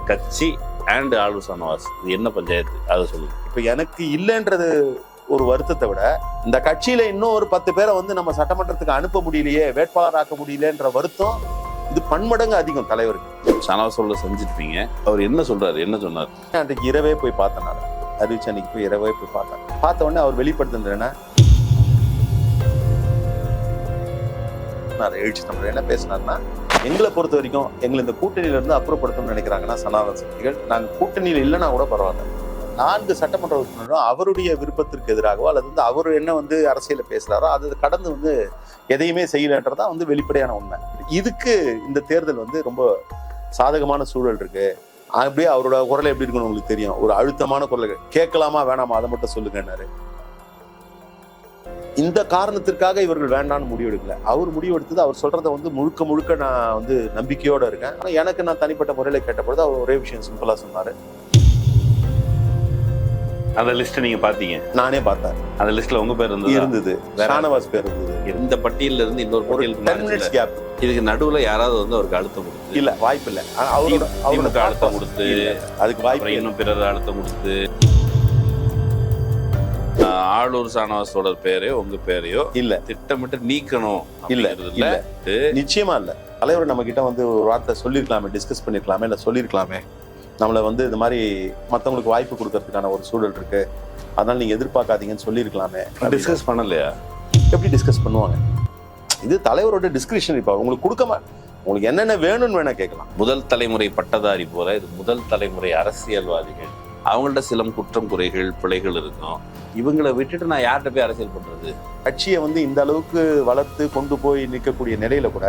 கட்சி அண்ட் ஆளுநர் ஷானவாஸ் இது என்ன பஞ்சாயத்து அதை சொல்லுங்க. இப்போ எனக்கு இல்லைன்றது ஒரு வருத்தத்தை விட இந்த கட்சியில இன்னும் ஒரு 10 பேரை வந்து நம்ம சட்டமன்றத்துக்கு அனுப்ப முடியலையே, வேட்பாளராக்க முடியலன்ற வருத்தம் இது பன்மடங்கு அதிகம் தலைவருக்கு. ஷானவாஸோட செஞ்சிருப்பீங்க. அவர் என்ன சொல்றாரு, என்ன சொன்னார்? அன்றைக்கு இரவே போய் பார்த்தேன், நான் அறிவிச்சு அன்னைக்கு போய் இரவே போய் பார்த்தேன். பார்த்த உடனே அவர் வெளிப்படுத்துறது எழுச்சி தமிழர் என்ன பேசினார்னா, எங்களை பொறுத்த வரைக்கும் எங்களை இந்த கூட்டணியில இருந்து அப்புறப்படுத்தணும்னு நினைக்கிறாங்கன்னா சனாதன சக்திகள், நாங்கள் கூட்டணியில் இல்லைன்னா கூட பரவாயில்ல, 4 சட்டமன்ற உறுப்பினரும் அவருடைய விருப்பத்திற்கு எதிராகவோ அல்லது வந்து அவர் என்ன வந்து அரசியல பேசுறாரோ அதை கடந்து வந்து எதையுமே செய்யலன்றதான் வந்து வெளிப்படையான உண்மை. இதுக்கு இந்த தேர்தல் வந்து ரொம்ப சாதகமான சூழல் இருக்கு. அப்படியே அவரோட குரல் எப்படி இருக்குன்னு உங்களுக்கு தெரியும், ஒரு அழுத்தமான குரல். கேட்கலாமா வேணாமா அதை மட்டும் சொல்லுங்கன்னாரு. இந்த காரணத்திற்காக இவர்கள் வேண்டான்னு முடிவெடுக்கல. அவர் முடிவெடுத்தது, அவர் சொல்றதை வந்து முழுக்க முழுக்க நான் வந்து நம்பிக்கையோட இருக்கேன். ஆனா எனக்கு நான் தனிப்பட்ட முறையில கேட்டபொழுது அவர் ஒரே விஷயம் சிம்பிளா சொன்னாரு. அந்த லிஸ்ட் நீங்க பாத்தீங்க? நானே பார்த்தேன். அந்த லிஸ்ட்ல உங்க பேர் இருந்தது, ஷானவாஸ் பேர் இருந்தது. இந்த பட்டியல இருந்து இன்னொரு பட்டியலுக்கு கேப். இதுக்கு நடுவுல யாராவது வந்து அவருக்கு அழுத்தம் கொடுத்து? இல்ல, வாய்ப்பு இல்ல. அவருக்கு அழுத்தம் கொடுத்து அதுக்கு வாய்ப்பு, இன்னும் பிறர் அழுத்தம் கொடுத்து ஆளூர் ஷானவாஸோட பேரையோ உங்க பேரையோ இல்ல திட்டமிட்டு நீக்கணும் இல்ல. நிச்சயமா இல்ல. தலைவர் நம்ம கிட்ட வந்து ஒரு வார்த்தை சொல்லிருக்கலாமே, டிஸ்கஸ் பண்ணிருக்கலாமே, இல்ல சொல்லிருக்கலாமே, நம்மளை வந்து இந்த மாதிரி மற்றவங்களுக்கு வாய்ப்பு கொடுக்கறதுக்கான ஒரு சூழல் இருக்கு, அதனால நீங்க எதிர்பார்க்காதீங்கன்னு சொல்லியிருக்கலாமே. டிஸ்கஸ் பண்ணலையா? எப்படி டிஸ்கஸ் பண்ணுவாங்க? இது தலைவரோட டிஸ்கிரிப்ஷன். இப்போ உங்களுக்கு உங்களுக்கு என்னென்ன வேணும்னு வேணா கேட்கலாம். முதல் தலைமுறை பட்டதாரி போல இது முதல் தலைமுறை அரசியல்வாதிகள். அவங்கள்ட்ட சில குற்றம் குறைகள் பிழைகள் இருக்கும். இவங்களை விட்டுட்டு நான் யார்கிட்ட போய் அரசியல் பண்றது? கட்சியை வந்து இந்த அளவுக்கு வளர்த்து கொண்டு போய் நிற்கக்கூடிய நிலையில கூட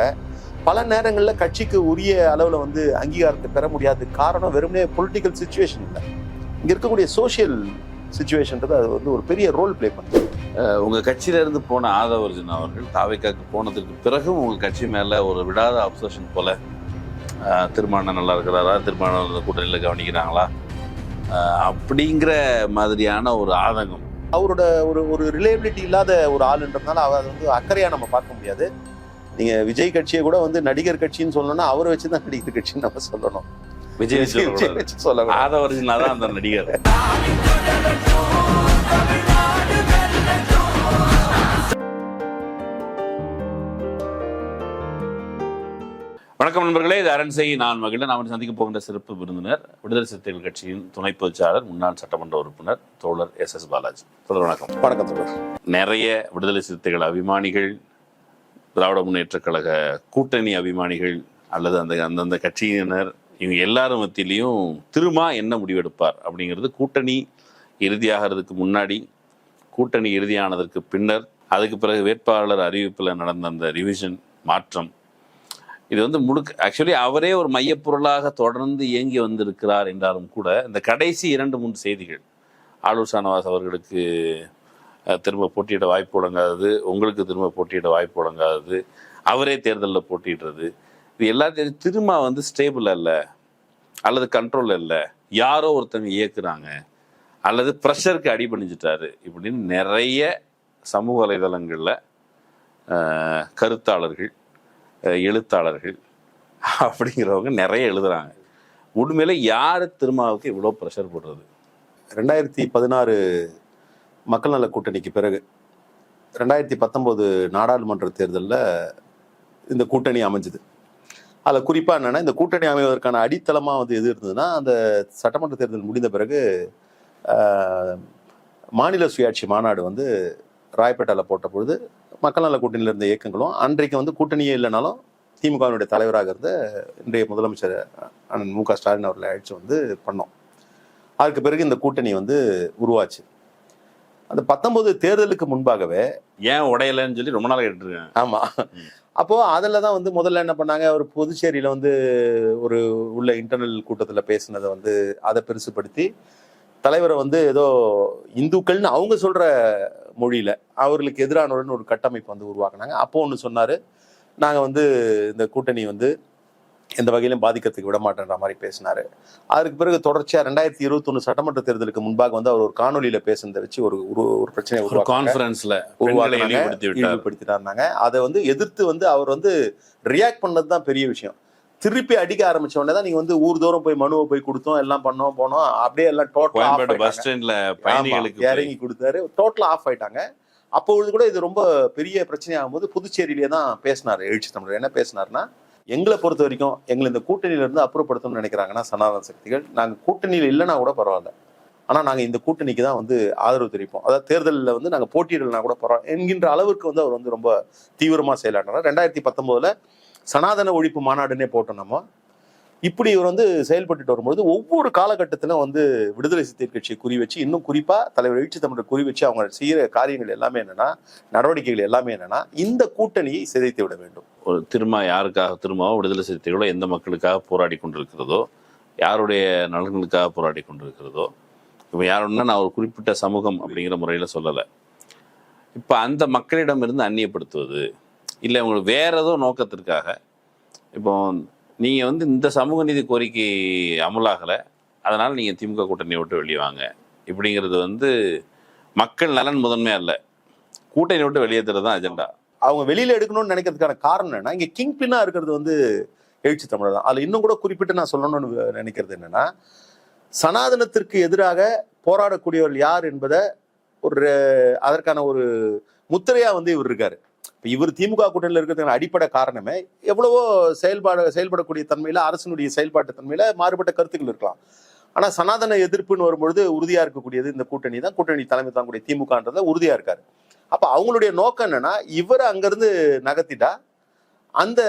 பல நேரங்களில் கட்சிக்கு உரிய அளவில் வந்து அங்கீகாரத்தை பெற முடியாத காரணம் வெறுமனே பொலிட்டிக்கல் சிச்சுவேஷன் இல்லை, இங்கே இருக்கக்கூடிய சோசியல் சிச்சுவேஷன்றது அது வந்து ஒரு பெரிய ரோல் பிளே பண்ணுது. உங்க கட்சியில இருந்து போன ஆதவர்ஜுன் அவர்கள் தாவேக்காக்கு போனதுக்கு பிறகும் உங்க கட்சி மேல ஒரு விடாத அப்சஷன் போல, திருமணம் நல்லா இருக்கிறாரா, திருமணம் கூட்டணியில் கவனிக்கிறாங்களா அப்படிங்கிற மாதிரியான ஒரு ஆதங்கம். அவரோட ஒரு ரிலேபிலிட்டி இல்லாத ஒரு ஆளுன்றதுனால அதை வந்து அக்கறையா நம்ம பார்க்க முடியாது. நீங்க விஜய் கட்சியை கூட வந்து நடிகர் கட்சின்னு சொல்லணும்னா அவரை வச்சுதான் நடிகர் கட்சின்னு நம்ம சொல்லணும். விஜய் வச்சு சொல்லணும். ஆதவர்ஜுனா தான் அந்த நடிகர். வணக்கம் நண்பர்களே, இது அரண்சை. நான் மகிழ்ச்சி. நாம் சந்திக்க போகின்ற சிறப்பு விருந்தினர் விடுதலை சிறுத்தைகள் கட்சியின் துணை பொதுச்சாளர், முன்னாள் சட்டமன்ற உறுப்பினர் தோழர் SS பாலாஜி. தோழர் வணக்கம். வணக்கம் தோழர். நிறைய விடுதலை சிறுத்தைகள் அபிமானிகள், திராவிட முன்னேற்ற கழக கூட்டணி அபிமானிகள் அல்லது அந்தந்த கட்சியினர், இவங்க எல்லாரும் மத்தியிலையும் திருமா என்ன முடிவெடுப்பார் அப்படிங்கிறது, கூட்டணி இறுதியாகிறதுக்கு முன்னாடி, கூட்டணி இறுதியானதற்கு பின்னர், அதுக்கு பிறகு வேட்பாளர் அறிவிப்பில் நடந்த அந்த ரிவிஷன் மாற்றம், இது வந்து ஆக்சுவலி அவரே ஒரு மையப்பொருளாக தொடர்ந்து இயங்கி வந்திருக்கிறார் என்றாலும் கூட இந்த கடைசி 2-3 செய்திகள், ஆளூர் ஷானவாஸ் அவர்களுக்கு திரும்ப போட்டியிட வாய்ப்பு வழங்காதது, உங்களுக்கு திரும்ப போட்டியிட வாய்ப்பு வழங்காதது, அவரே தேர்தலில் போட்டிடுறது, இது எல்லாத்தையும் திரும்ப வந்து ஸ்டேபிள் அல்ல அல்லது கண்ட்ரோல் இல்லை, யாரோ ஒருத்தங்க இயக்குறாங்க அல்லது ப்ரெஷருக்கு அடிபணிஞ்சிட்டாரு இப்படின்னு நிறைய சமூக வலைதளங்களில் கருத்தாளர்கள், எழுத்தாளர்கள் அப்படிங்கிறவங்க நிறைய எழுதுறாங்க. உண்மையில யார் திருமாவுக்கு இவ்வளோ ப்ரெஷர் போடுறது? 2016 மக்கள் நல கூட்டணிக்கு பிறகு 2019 நாடாளுமன்ற தேர்தலில் இந்த கூட்டணி அமைஞ்சுது. அதில் குறிப்பாக என்னென்னா, இந்த கூட்டணி அமைவதற்கான அடித்தளமாக வந்து எது இருந்ததுன்னா, அந்த சட்டமன்ற தேர்தல் முடிந்த பிறகு மாநில சுயாட்சி மாநாடு வந்து ராயப்பேட்டாவில் போட்ட பொழுது மக்கள் நல கூட்டணியில் இருந்த இயக்கங்களும், அன்றைக்கு வந்து கூட்டணியே இல்லைனாலும் திமுகவினுடைய தலைவராக இருந்த இன்றைய முதலமைச்சர் அண்ணன் MK ஸ்டாலின் அவர்களை அழைச்சி வந்து பண்ணோம். அதுக்கு பிறகு இந்த கூட்டணி வந்து உருவாச்சு. அந்த 19 தேர்தலுக்கு முன்பாகவே ஏன் உடையலைன்னு சொல்லி ரொம்ப நாள் கேட்டுருக்கேன். ஆமா, அப்போ அதில் தான் வந்து முதல்ல என்ன பண்ணாங்க, ஒரு புதுச்சேரியில் வந்து ஒரு உள்ள இன்டர்னல் கூட்டத்தில் பேசினதை வந்து அதை பெருசுப்படுத்தி தலைவரை வந்து ஏதோ இந்துக்கள்னு அவங்க சொல்ற மொழியில அவர்களுக்கு எதிரானவர்னு ஒரு கட்டமைப்பு வந்து உருவாக்குனாங்க. அப்போ ஒன்று சொன்னாரு, நாங்கள் வந்து இந்த கூட்டணி வந்து எந்த வகையிலும் பாதிக்கிறதுக்கு விட மாட்டேன்ற மாதிரி பேசினாரு. அதுக்கு பிறகு தொடர்ச்சியா 2021 சட்டமன்ற தேர்தலுக்கு முன்பாக வந்து அவர் ஒரு காணொலியில பேசுனதை வச்சு ஒரு பிரச்சனையை ஈடுபடுத்திட்டாங்க. அதை வந்து எதிர்த்து வந்து அவர் வந்து ரியாக்ட் பண்ணது தான் பெரிய விஷயம். திருப்பி அடிக்க ஆரம்பிச்ச உடனே தான் நீங்க வந்து ஊர் தோறும் போய் மனுவை போய் கொடுத்தோம், எல்லாம் பண்ணோம் போனோம், அப்படியே எல்லாம் கோயம்பேடு பஸ் டோட்டல் ஸ்டாண்ட்ல பயணிகளுக்கு இறங்கி கொடுத்தாரு, டோட்டலா ஆஃப் ஆயிட்டாங்க. அப்பொழுது கூட இது ரொம்ப பெரிய பிரச்சனையாகும் போது புதுச்சேரியிலே தான் பேசினாரு எழுச்சி தமிழர். என்ன பேசினாருன்னா, எங்களை பொறுத்த வரைக்கும் எங்களை இந்த கூட்டணியில இருந்து அப்புறப்படுத்தணும்னு நினைக்கிறாங்கன்னா சனாதன சக்திகள், நாங்க கூட்டணியில் இல்லைன்னா கூட பரவாயில்ல, ஆனா நாங்க இந்த கூட்டணிக்கு தான் வந்து ஆதரவு தெரிவிப்போம், அதாவது தேர்தலில் வந்து நாங்க போட்டியிடலனா கூட பரவாயில்ல என்கின்ற அளவுக்கு வந்து அவர் வந்து ரொம்ப தீவிரமா செயலாற்றினார். 2019 சனாதன ஒழிப்பு மாநாடுன்னே போட்டோம் நம்ம. இப்படி இவர் வந்து செயல்பட்டு வரும்போது ஒவ்வொரு காலகட்டத்திலும் வந்து விடுதலை சிறுத்தைகள் கட்சியை குறி வச்சு, இன்னும் குறிப்பா தலைவர் எழுச்சி தமிழர் குறி வச்சு அவங்க செய்யற காரியங்கள் எல்லாமே என்னன்னா, நடவடிக்கைகள் எல்லாமே என்னன்னா, இந்த கூட்டணியை சிதைத்து விட வேண்டும். ஒரு யாருக்காக திரும்பவும் விடுதலை சிறுத்தைகளோ எந்த மக்களுக்காக போராடி கொண்டிருக்கிறதோ, யாருடைய நலன்களுக்காக போராடி கொண்டிருக்கிறதோ, இப்போ யாருன்னா நான் ஒரு குறிப்பிட்ட சமூகம் அப்படிங்கிற முறையில் சொல்லலை, இப்போ அந்த மக்களிடமிருந்து அந்நியப்படுத்துவது இல்லை உங்களுக்கு வேற ஏதோ நோக்கத்திற்காக, இப்போ நீங்கள் வந்து இந்த சமூக நீதி கோரிக்கை அமலாகலை, அதனால் நீங்கள் திமுக கூட்டணியை விட்டு வெளியே வாங்க இப்படிங்கிறது வந்து மக்கள் நலன் முதன்மை அல்ல, கூட்டணி விட்டு வெளியேற்றுறது தான் அஜெண்டா. அவங்க வெளியில எடுக்கணும்னு நினைக்கிறதுக்கான காரணம் என்னன்னா, இங்க கிங் பின்னா இருக்கிறது வந்து எழுச்சி தமிழர் தான். அதுல இன்னும் கூட குறிப்பிட்டு நான் சொல்லணும்னு நினைக்கிறது என்னன்னா, சனாதனத்திற்கு எதிராக போராடக்கூடியவர்கள் யார் என்பதை ஒரு அதற்கான ஒரு முத்திரையா வந்து இவர் இருக்காரு. இப்ப இவர் திமுக கூட்டணியில் இருக்கிறதுக்கான அடிப்படை காரணமே எவ்வளவோ செயல்படக்கூடிய தன்மையில, அரசினுடைய செயல்பாட்டு தன்மையில மாறுபட்ட கருத்துக்கள் இருக்கலாம். ஆனா சனாதன எதிர்ப்புன்னு வரும்பொழுது உறுதியா இருக்கக்கூடியது இந்த கூட்டணி தான். கூட்டணி தலைமை தாங்கக்கூடிய திமுகன்றத உறுதியா இருக்காரு. அப்ப அவங்களுடைய நோக்கம் என்னன்னா, இவரை அங்கிருந்து நகர்த்திட்டா அந்த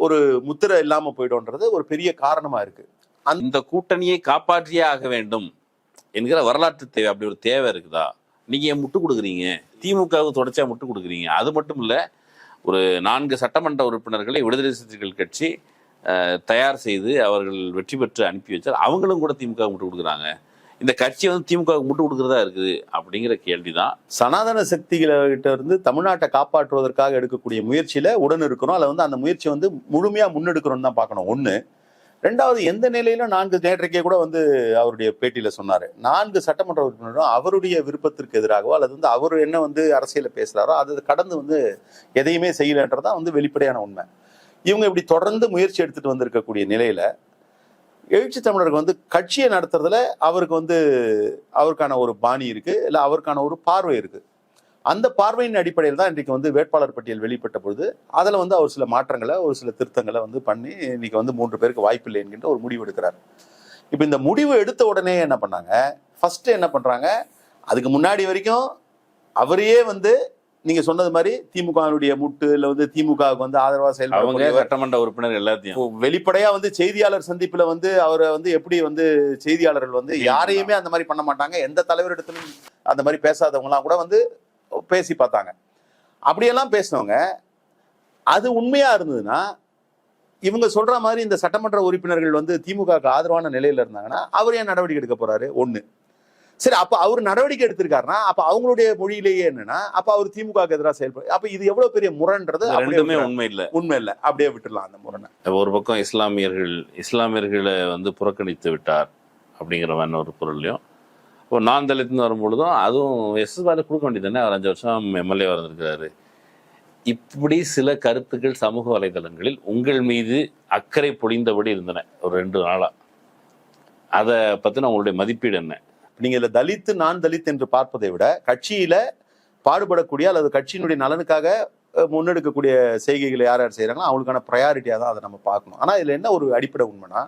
ஒரு முத்திரை இல்லாம போயிடும்ன்றது ஒரு பெரிய காரணமா இருக்கு. அந்த கூட்டணியை காப்பாற்றியே ஆக வேண்டும் என்கிற வரலாற்று தேவை, அப்படி ஒரு தேவை இருக்குதா? நீங்க ஏன் முட்டு கொடுக்குறீங்க? திமுகவுக்கு தொடர்ச்சியா முட்டு கொடுக்குறீங்க. அது மட்டும் இல்ல, ஒரு 4 சட்டமன்ற உறுப்பினர்களை விடுதலை சிறுத்தைகள் கட்சி தயார் செய்து அவர்கள் வெற்றி பெற்று அனுப்பி வச்சார். அவங்களும் கூட திமுக முட்டு கொடுக்குறாங்க. இந்த கட்சி வந்து திமுக முட்டு கொடுக்குறதா இருக்குது அப்படிங்கிற கேள்விதான். சனாதன சக்திகிட்ட இருந்து தமிழ்நாட்டை காப்பாற்றுவதற்காக எடுக்கக்கூடிய முயற்சியில உடன் இருக்கணும். அதுல வந்து அந்த முயற்சி வந்து முழுமையா முன்னெடுக்கணும்னு தான் பார்க்கணும். ஒண்ணு. ரெண்டாவது, எந்த நிலையிலும் நேற்றைக்கே கூட வந்து அவருடைய பேட்டியில சொன்னாரு, 4 சட்டமன்ற உறுப்பினரும் அவருடைய விருப்பத்திற்கு எதிராகவோ அல்லது வந்து அவர் என்ன வந்து அரசியல பேசுறாரோ அதை கடந்து வந்து எதையுமே செய்யலன்றதான் வந்து வெளிப்படையான உண்மை. இவங்க இப்படி தொடர்ந்து முயற்சி எடுத்துட்டு வந்திருக்கக்கூடிய நிலையில எழுச்சி தமிழருக்கு வந்து கட்சியை நடத்துறதுல அவருக்கு வந்து அவருக்கான ஒரு பாணி இருக்கு, இல்ல அவருக்கான ஒரு பார்வை இருக்கு. அந்த பார்வையின் அடிப்படையில் தான் இன்றைக்கு வந்து வேட்பாளர் பட்டியல் வெளிப்பட்ட பொழுது அதில் வந்து அவர் சில மாற்றங்களை, ஒரு சில திருத்தங்களை வந்து பண்ணி இன்னைக்கு வந்து 3 பேருக்கு வாய்ப்பில்லை என்கின்ற ஒரு முடிவு எடுக்கிறார். இப்போ இந்த முடிவு எடுத்த உடனே என்ன பண்ணாங்க, ஃபர்ஸ்ட் என்ன பண்றாங்க, அதுக்கு முன்னாடி வரைக்கும் அவரையே வந்து நீங்க சொன்னது மாதிரி திமுகவுடைய முட்டு இல்ல வந்து திமுகவுக்கு வந்து ஆதரவா செயல்படுற சட்டமன்ற உறுப்பினர் எல்லாத்தையும் வெளிப்படையா வந்து செய்தியாளர் சந்திப்புல வந்து அவரை வந்து எப்படி வந்து செய்தியாளர்கள் வந்து யாரையுமே அந்த மாதிரி பண்ண மாட்டாங்க, எந்த தலைவரிடத்திலும் அந்த மாதிரி பேசாதவங்க எல்லாம் கூட வந்து பேசி பார்த்தாங்க. அப்படியெல்லாம் பேசினவங்க அது உண்மையா இருந்ததுன்னா, இவங்க சொல்ற மாதிரி இந்த சட்டமன்ற உறுப்பினர்கள் வந்து திமுகவுக்கு ஆதரவான நிலையில இருந்தாங்கன்னா அவர் ஏன் நடவடிக்கை எடுக்க போறாரு? ஒண்ணு. சரி, அப்ப அவர் நடவடிக்கை எடுத்திருக்காருன்னா அப்ப அவங்களுடைய மொழியிலேயே என்னன்னா, அப்ப அவர் திமுகவுக்கு எதிராக செயல்படும். அப்ப இது எவ்வளவு பெரிய முரண்றது உண்மை இல்ல, அப்படியே விட்டுடலாம் அந்த முரணை. ஒரு பக்கம் இஸ்லாமியர்களை வந்து புறக்கணித்து விட்டார் அப்படிங்கிற ஒரு பொருளையும், இப்போ நான் தலித்துன்னு வரும்பொழுதும் அதுவும் எஸ்எஸ்பால கொடுக்க வேண்டியது தானே, அவர் 5 வருஷம் எம்எல்ஏ வந்திருக்கிறாரு. இப்படி சில கருத்துக்கள் சமூக வலைதளங்களில் உங்கள் மீது அக்கறை பொழிந்தபடி இருந்தன ஒரு 2 நாளா. அதை பத்தின உங்களுடைய மதிப்பீடு என்ன? நீங்க இதுல தலித்து நான் தலித் என்று பார்ப்பதை விட கட்சியில பாடுபடக்கூடிய அல்லது கட்சியினுடைய நலனுக்காக முன்னெடுக்கக்கூடிய செய்கைகளை யார் யார் செய்யறாங்களோ அவங்களுக்கான ப்ரையாரிட்டியா தான் அதை நம்ம பார்க்கணும். ஆனா இதுல என்ன ஒரு அடிப்படை உண்மைனா,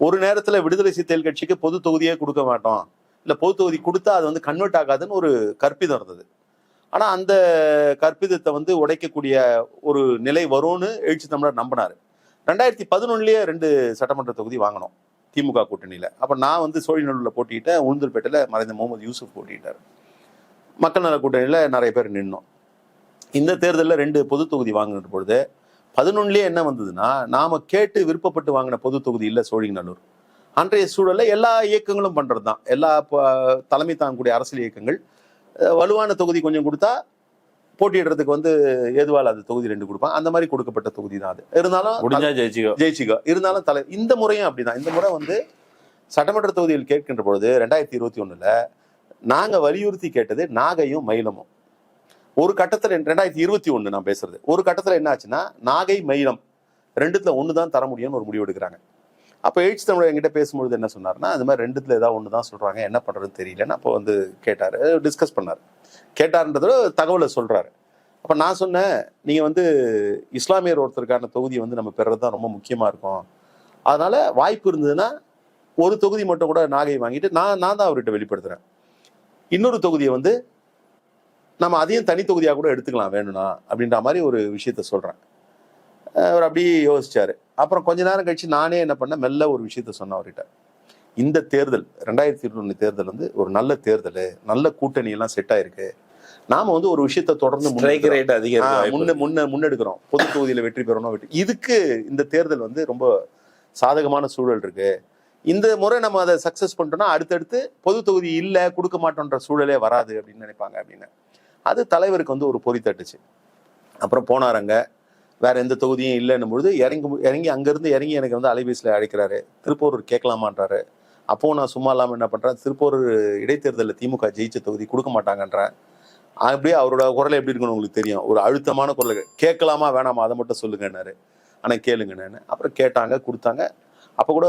ஒரு நேரத்துல விடுதலை சிறுத்தைகள் கட்சிக்கு பொது தொகுதியே கொடுக்க மாட்டோம், இல்ல பொது தொகுதி கொடுத்தா அது வந்து கன்வெர்ட் ஆகாதுன்னு ஒரு கற்பிதம் இருந்தது. ஆனா அந்த கற்பிதத்தை வந்து உடைக்கக்கூடிய ஒரு நிலை வரும்னு எழுச்சி தமிழர் நம்பினாரு. 2011 2 சட்டமன்ற தொகுதி வாங்கினோம் திமுக கூட்டணியில. அப்ப நான் வந்து சோழிநல்லூர்ல போட்டிக்கிட்டேன், உளுந்தூர்பேட்டையில மறைந்த முகமது யூசுப் போட்டிக்கிட்டார். மக்கள் நல கூட்டணியில நிறைய பேர் நின்னோம். இந்த தேர்தலில் 2 பொது தொகுதி வாங்கின பொழுது 11 என்ன வந்ததுன்னா, நாம கேட்டு விருப்பப்பட்டு வாங்கின பொது தொகுதி இல்லை சோழிநல்லூர். அன்றைய சூழல்ல எல்லா இயக்கங்களும் பண்றதுதான், எல்லா தலைமை தாங்கக்கூடிய அரசியல் இயக்கங்கள் வலுவான தொகுதி கொஞ்சம் கொடுத்தா போட்டியிடுறதுக்கு வந்து ஏதுவால் அது தொகுதி 2 கொடுப்பாங்க. அந்த மாதிரி கொடுக்கப்பட்ட தொகுதி தான் அது. இருந்தாலும் ஜெயிச்சிகோ இருந்தாலும் இந்த முறையும் அப்படிதான். இந்த முறை வந்து சட்டமன்ற தொகுதியில் கேட்கின்ற பொழுது 2021 நாங்க வலியுறுத்தி கேட்டது நாகையும் மயிலமும். ஒரு கட்டத்துல 2021 நான் பேசுறது, ஒரு கட்டத்துல என்ன ஆச்சுன்னா நாகை மயிலம் ரெண்டுத்துல ஒன்று தான் தர முடியும்னு ஒரு முடிவு எடுக்கிறாங்க. அப்போ எழுச்சி தமிழர் என்கிட்ட பேசும்பொழுது என்ன சொன்னார்னா, அது மாதிரி ரெண்டுத்துல ஏதாவது ஒன்று தான் சொல்றாங்க, என்ன பண்றதுன்னு தெரியலன்னு அப்போ வந்து கேட்டாரு, டிஸ்கஸ் பண்ணார். கேட்டார்ன்றதோட தகவலை சொல்றாரு. அப்ப நான் சொன்னேன், நீங்க வந்து இஸ்லாமியர் ஒருத்தருக்கான தொகுதி வந்து நம்ம பெறது தான் ரொம்ப முக்கியமா இருக்கும். அதனால வாய்ப்பு இருந்ததுன்னா ஒரு தொகுதி மட்டும் கூட நாகை வாங்கிட்டு நான் தான் அவர்கிட்ட வெளிப்படுத்துறேன். இன்னொரு தொகுதியை வந்து நம்ம அதையும் தனி தொகுதியா கூட எடுத்துக்கலாம் வேணும்னா அப்படின்ற மாதிரி ஒரு விஷயத்த சொல்றேன். அவர் அப்படியே யோசிச்சாரு. அப்புறம் கொஞ்ச நேரம் கழிச்சு நானே என்ன பண்ணேன், மெல்ல ஒரு விஷயத்த சொன்னேன் அவர்கிட்ட. இந்த தேர்தல் 2021 தேர்தல் வந்து ஒரு நல்ல தேர்தல், நல்ல கூட்டணி எல்லாம் செட் ஆயிருக்கு. நாம வந்து ஒரு விஷயத்த தொடர்ந்து முன்னெடுக்கிறோம். பொது தொகுதியில வெற்றி பெறணும். இதுக்கு இந்த தேர்தல் வந்து ரொம்ப சாதகமான சூழல் இருக்கு. இந்த முறை நம்ம அதை சக்சஸ் பண்ணிட்டோம்னா அடுத்தடுத்து பொது தொகுதி இல்லை கொடுக்க மாட்டோன்ற சூழலே வராது அப்படின்னு நினைப்பாங்க அப்படின்னு. அது தலைவருக்கு வந்து ஒரு பொறி தட்டுச்சு. அப்புறம் போனாருங்க, வேற எந்த தொகுதியும் இல்லைன்னும் பொழுது இறங்கி அங்கிருந்து இறங்கி எனக்கு வந்து அலைபேசியில் அழைக்கிறாரு. திருப்பூர் கேட்கலாமான்றாரு. அப்போ நான் சும்மா இல்லாமல் என்ன பண்றேன், திருப்பூர் இடைத்தேர்தலில் திமுக ஜெயிச்ச தொகுதி கொடுக்க மாட்டாங்கன்றேன். அப்படியே அவரோட குரல் எப்படி இருக்குன்னு உங்களுக்கு தெரியும், ஒரு அழுத்தமான குரல். கேட்கலாமா வேணாமா அதை மட்டும் சொல்லுங்கன்னாரு. ஆனால் கேளுங்கன்னு. அப்புறம் கேட்டாங்க, கொடுத்தாங்க. அப்போ கூட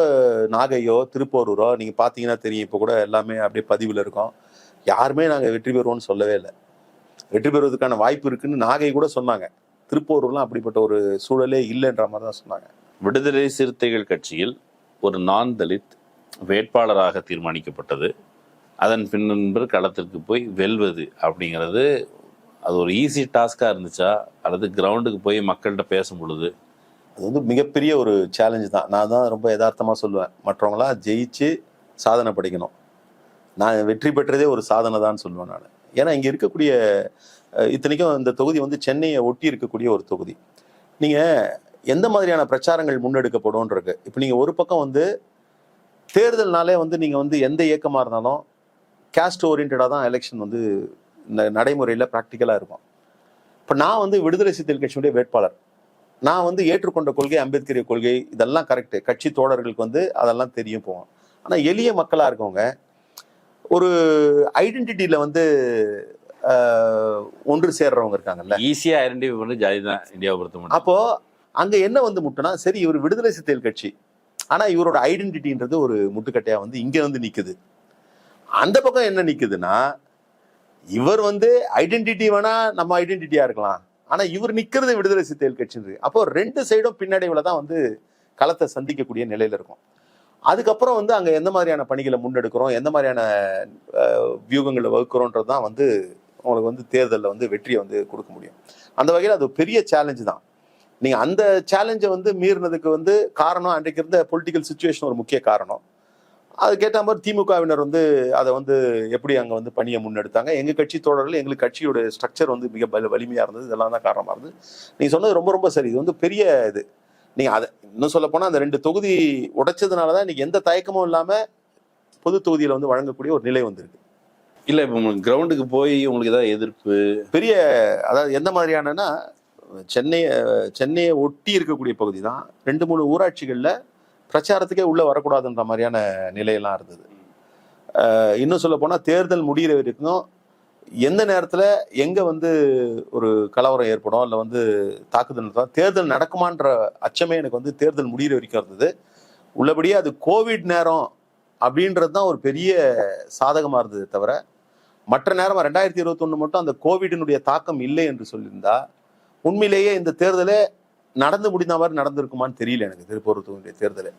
நாகையோ திருப்பூரூரோ நீங்க பார்த்தீங்கன்னா தெரியும், இப்போ கூட எல்லாமே அப்படியே பதிவில் இருக்கோம். யாருமே நாங்கள் வெற்றி பெறுவோம்னு சொல்லவே இல்லை. வெற்றி பெறுவதற்கான வாய்ப்பு இருக்குன்னு நாகை கூட சொன்னாங்க. திருப்பூர்லாம் அப்படிப்பட்ட ஒரு சூழலே இல்லைன்ற மாதிரி தான் சொன்னாங்க. விடுதலை சிறுத்தைகள் கட்சியில் ஒரு நான் தலித் வேட்பாளராக தீர்மானிக்கப்பட்டது. அதன் பின்பு களத்திற்கு போய் வெல்வது அப்படிங்கிறது அது ஒரு ஈஸி டாஸ்காக இருந்துச்சா, அல்லது கிரவுண்டுக்கு போய் மக்கள்கிட்ட பேசும் பொழுது? அது வந்து மிகப்பெரிய ஒரு சேலஞ்சு தான். நான் தான் ரொம்ப யதார்த்தமாக சொல்லுவேன், மற்றவங்களாம் ஜெயிச்சு சாதனை படைக்கணும், நான் வெற்றி பெற்றதே ஒரு சாதனை தான் சொல்லுவேன் நான். ஏன்னா இங்கே இருக்கக்கூடிய இத்தனைக்கும் இந்த தொகுதி வந்து சென்னையை ஒட்டி இருக்கக்கூடிய ஒரு தொகுதி. நீங்கள் எந்த மாதிரியான பிரச்சாரங்கள் முன்னெடுக்கப்படும் இருக்கு. இப்போ நீங்கள் ஒரு பக்கம் வந்து தேர்தல்னாலே வந்து நீங்கள் வந்து எந்த இயக்கமாக இருந்தாலும் கேஸ்ட் ஓரியன்டாக தான் எலெக்ஷன் வந்து இந்த நடைமுறையில் ப்ராக்டிக்கலாக இருக்கும். இப்போ நான் வந்து விடுதலை சிறுத்தைகள் கட்சியுடைய வேட்பாளர். நான் வந்து ஏற்றுக்கொண்ட கொள்கை, அம்பேத்கரிய கொள்கை, இதெல்லாம் கரெக்டு. கட்சி தோழர்களுக்கு வந்து அதெல்லாம் தெரியும் போவோம். ஆனால் எளிய மக்களாக இருக்கவங்க ஒரு ஐடென்டிட்டியில் வந்து ஒன்று சேர்றவங்க இருக்காங்கல்ல, ஈஸியாக ஐடென்டிஃபை பண்ணி ஜாதி தான் இந்தியாவை பொறுத்த மட்டும். அப்போ அங்கே என்ன வந்து முட்டுனா, சரி இவர் விடுதலை சிறுத்தைகள் கட்சி, ஆனால் இவரோட ஐடென்டிட்டின்றது ஒரு முட்டுக்கட்டையாக வந்து இங்கே வந்து நிற்குது. அந்த பக்கம் என்ன நிற்குதுன்னா, இவர் வந்து ஐடென்டிட்டி வேணா நம்ம ஐடென்டிட்டியா இருக்கலாம், ஆனா இவர் நிக்கிறது விடுதலை சிறுத்தைகள் கட்சி. அப்போ ரெண்டு சைடும் பின்னடைவுல தான் வந்து களத்தை சந்திக்கக்கூடிய நிலையில இருக்கும். அதுக்கப்புறம் வந்து அங்க எந்த மாதிரியான பணிகளை முன்னெடுக்கிறோம், எந்த மாதிரியான வியூகங்களை வகுக்கிறோன்றது தான் வந்து உங்களுக்கு வந்து தேர்தலில் வந்து வெற்றியை வந்து கொடுக்க முடியும். அந்த வகையில் அது பெரிய சேலஞ்சு தான். நீங்க அந்த சேலஞ்சை வந்து மீறினதுக்கு வந்து காரணம் அன்றைக்கு இருந்த பொலிட்டிக்கல் சுச்சுவேஷன் ஒரு முக்கிய காரணம். அதுக்கேற்ற மாதிரி திமுகவினர் வந்து அதை வந்து எப்படி அங்கே வந்து பணியை முன்னெடுத்தாங்க. எங்கள் கட்சி தோழர்கள், எங்களுக்கு கட்சியோட ஸ்ட்ரக்சர் வந்து மிக வலிமையாக இருந்தது. இதெல்லாம் தான் காரணமாக இருந்தது. நீங்கள் சொன்னது ரொம்ப ரொம்ப சரி. இது வந்து பெரிய இது. நீங்கள் அதை இன்னும் சொல்ல போனால் அந்த 2 தொகுதி உடைச்சதுனால தான் இன்னைக்கு எந்த தயக்கமும் இல்லாமல் பொது தொகுதியில் வந்து வழங்கக்கூடிய ஒரு நிலை வந்திருக்கு. இல்லை, இப்போ உங்களுக்கு கிரவுண்டுக்கு போய் உங்களுக்கு ஏதாவது எதிர்ப்பு பெரிய, அதாவது எந்த மாதிரியானன்னா, சென்னையை ஒட்டி இருக்கக்கூடிய பகுதி தான் 2-3 ஊராட்சிகளில் பிரச்சாரத்துக்கே உள்ள வரக்கூடாதுன்ற மாதிரியான நிலையெல்லாம் இருந்தது. இன்னும் சொல்ல போனால் தேர்தல் முடிகிற வரைக்கும் எந்த நேரத்தில் எங்கே வந்து ஒரு கலவரம் ஏற்படும், இல்லை வந்து தாக்குதல், தேர்தல் நடக்குமான்ற அச்சமே எனக்கு வந்து தேர்தல் முடிகிற வரைக்கும் இருந்தது. உள்ளபடியே அது கோவிட் நேரம் அப்படின்றது தான் ஒரு பெரிய சாதகமாக இருந்தது. தவிர மற்ற நேரம் 2021 மட்டும் அந்த கோவிடினுடைய தாக்கம் இல்லை என்று சொல்லியிருந்தா உண்மையிலேயே இந்த தேர்தலே நடந்து முடிந்த மாதிரி நடந்திருக்குமான்னு தெரியல எனக்கு. திருப்பூர் தொகுதியுடைய தேர்தல்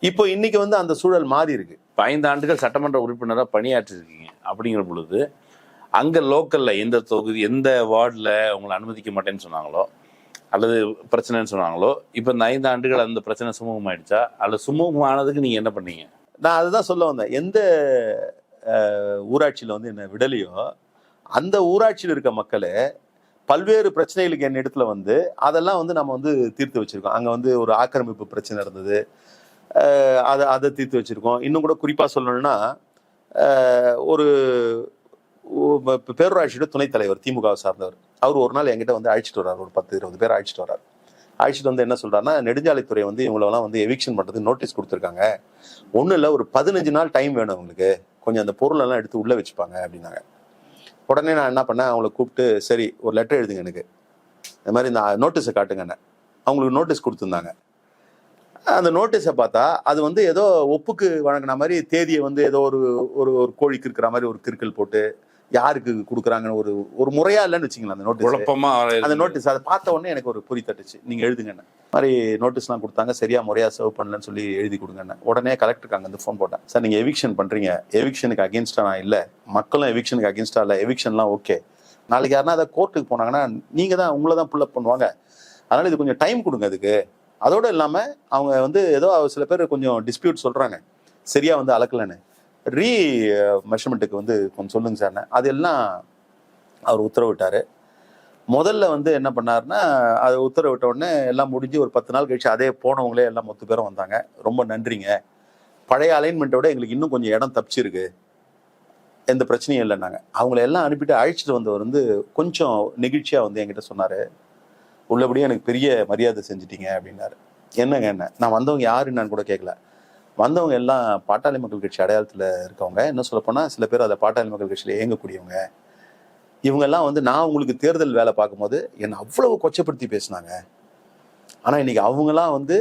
இப்போ இன்னைக்கு வந்து அந்த சூழல் மாறி இருக்கு. 5 ஆண்டுகள் சட்டமன்ற உறுப்பினராக பணியாற்றிருக்கீங்க. அப்படிங்கிற பொழுது அங்கே லோக்கலில் எந்த தொகுதி, எந்த வார்டில் உங்களை அனுமதிக்க மாட்டேன்னு சொன்னாங்களோ அல்லது பிரச்சனைன்னு சொன்னாங்களோ, இப்போ இந்த 5 ஆண்டுகள் அந்த பிரச்சனை சுமூகமாயிடுச்சா, அல்லது சுமூகமானதுக்கு நீங்கள் என்ன பண்ணீங்க? நான் அதுதான் சொல்ல வந்தேன். எந்த ஊராட்சியில் வந்து என்ன விடலையோ அந்த ஊராட்சியில் இருக்க மக்களே பல்வேறு பிரச்சனைகளுக்கு என் இடத்துல வந்து அதெல்லாம் வந்து நம்ம வந்து தீர்த்து வச்சிருக்கோம். அங்கே வந்து ஒரு ஆக்கிரமிப்பு பிரச்சனை இருந்தது, அதை தீர்த்து வச்சிருக்கோம். இன்னும் கூட குறிப்பாக சொல்லணும்னா, ஒரு பேரூராட்சியோட துணைத் தலைவர் திமுக சார்ந்தவர், அவர் ஒரு நாள் என்கிட்ட வந்து அழைச்சிட்டு வர்றாரு. ஒரு 10-20 பேர் அழைச்சிட்டு வர்றாரு. அழைச்சிட்டு வந்து என்ன சொல்றாருன்னா, நெடுஞ்சாலைத்துறை வந்து இவங்களெல்லாம் வந்து எவிக்ஷன் பண்ணுறதுக்கு நோட்டீஸ் கொடுத்துருக்காங்க. ஒன்றும் இல்லை, ஒரு 15 நாள் டைம் வேணும் அவங்களுக்கு, கொஞ்சம் அந்த பொருளெல்லாம் எடுத்து உள்ளே வச்சுப்பாங்க அப்படின்னாங்க. உடனே நான் என்ன பண்ணேன், அவங்கள கூப்பிட்டு, சரி ஒரு லெட்டர் எழுதுங்க, எனக்கு இந்த மாதிரி இந்த நோட்டீஸை காட்டுங்க. அவங்களுக்கு நோட்டீஸ் கொடுத்துருந்தாங்க. அந்த நோட்டீஸை பார்த்தா அது வந்து ஏதோ ஒப்புக்கு வழங்கின மாதிரி தேதியை வந்து ஏதோ ஒரு ஒரு ஒரு கோழிக்கு இருக்கிற மாதிரி ஒரு கிறுக்கல் போட்டு யாருக்கு கொடுக்குறாங்கன்னு ஒரு ஒரு முறையா இல்லைன்னு வச்சுங்களேன். அந்த நோட்டீஸ் குழப்பமா அந்த நோட்டீஸ் அதை பார்த்த உடனே எனக்கு ஒரு பொறி தட்டுச்சு. நீங்க எழுதுங்கன்னு மாதிரி நோட்டீஸ்லாம் கொடுத்தாங்க. சரியா முறையா சர்வ் பண்ணலன்னு சொல்லி எழுதி கொடுங்கன்னு. உடனே கலெக்டருக்கு அங்கே வந்து ஃபோன் போட்டேன். சார் நீங்க எவிக்ஷன் பண்றீங்க, எவிக்ஷனுக்கு அகேன்ஸ்டா நான் இல்லை, மக்களும் எவிக்ஷனுக்கு அகேன்ஸ்டா இல்லை, எவிக்ஷன்லாம் ஓகே. நாளைக்கு யாருன்னா அதை கோர்ட்டுக்கு போனாங்கன்னா நீங்க தான் உங்களை தான் புல் அப் பண்ணுவாங்க. அதனால இது கொஞ்சம் டைம் கொடுங்க அதுக்கு. அதோடு இல்லாமல் அவங்க வந்து ஏதோ சில பேர் கொஞ்சம் டிஸ்பியூட் சொல்கிறாங்க, சரியாக வந்து அளக்கலன்னு மெஷர்மெண்ட்டுக்கு வந்து கொஞ்சம் சொல்லுங்க சார்னு. அதெல்லாம் அவர் உத்தரவிட்டார். முதல்ல வந்து என்ன பண்ணாருன்னா, அது உத்தரவிட்ட உடனே எல்லாம் முடிஞ்சு ஒரு 10 நாள் கழிச்சு அதே போனவங்களே எல்லாம் மொத்த பேரும் வந்தாங்க. ரொம்ப நன்றிங்க, பழைய அலைன்மெண்ட்டோட எங்களுக்கு இன்னும் கொஞ்சம் இடம் தப்பிச்சிருக்கு, எந்த பிரச்சனையும் இல்லைன்னாங்க. அவங்கள எல்லாம் அனுப்பிட்டு அழைச்சிட்டு வந்தவர் வந்து கொஞ்சம் நெகிழ்ச்சியாக வந்து என்கிட்ட சொன்னார், உள்ளபடியே எனக்கு பெரிய மரியாதை செஞ்சிட்டீங்க அப்படின்னாரு. என்னங்க என்ன, நான் வந்தவங்க யாருன்னு நான் கூட கேட்கல. வந்தவங்க எல்லாம் பாட்டாளி மக்கள் கட்சி அடையாளத்தில் இருக்கவங்க, என்ன சொல்லப்போனால் சில பேர் அதை பாட்டாளி மக்கள் கட்சியில் இயங்கக்கூடியவங்க. இவங்கெல்லாம் வந்து நான் உங்களுக்கு தேர்தல் வேலை பார்க்கும்போது என்னை அவ்வளவு கொச்சப்படுத்தி பேசினாங்க. ஆனால் இன்னைக்கு அவங்களாம் வந்து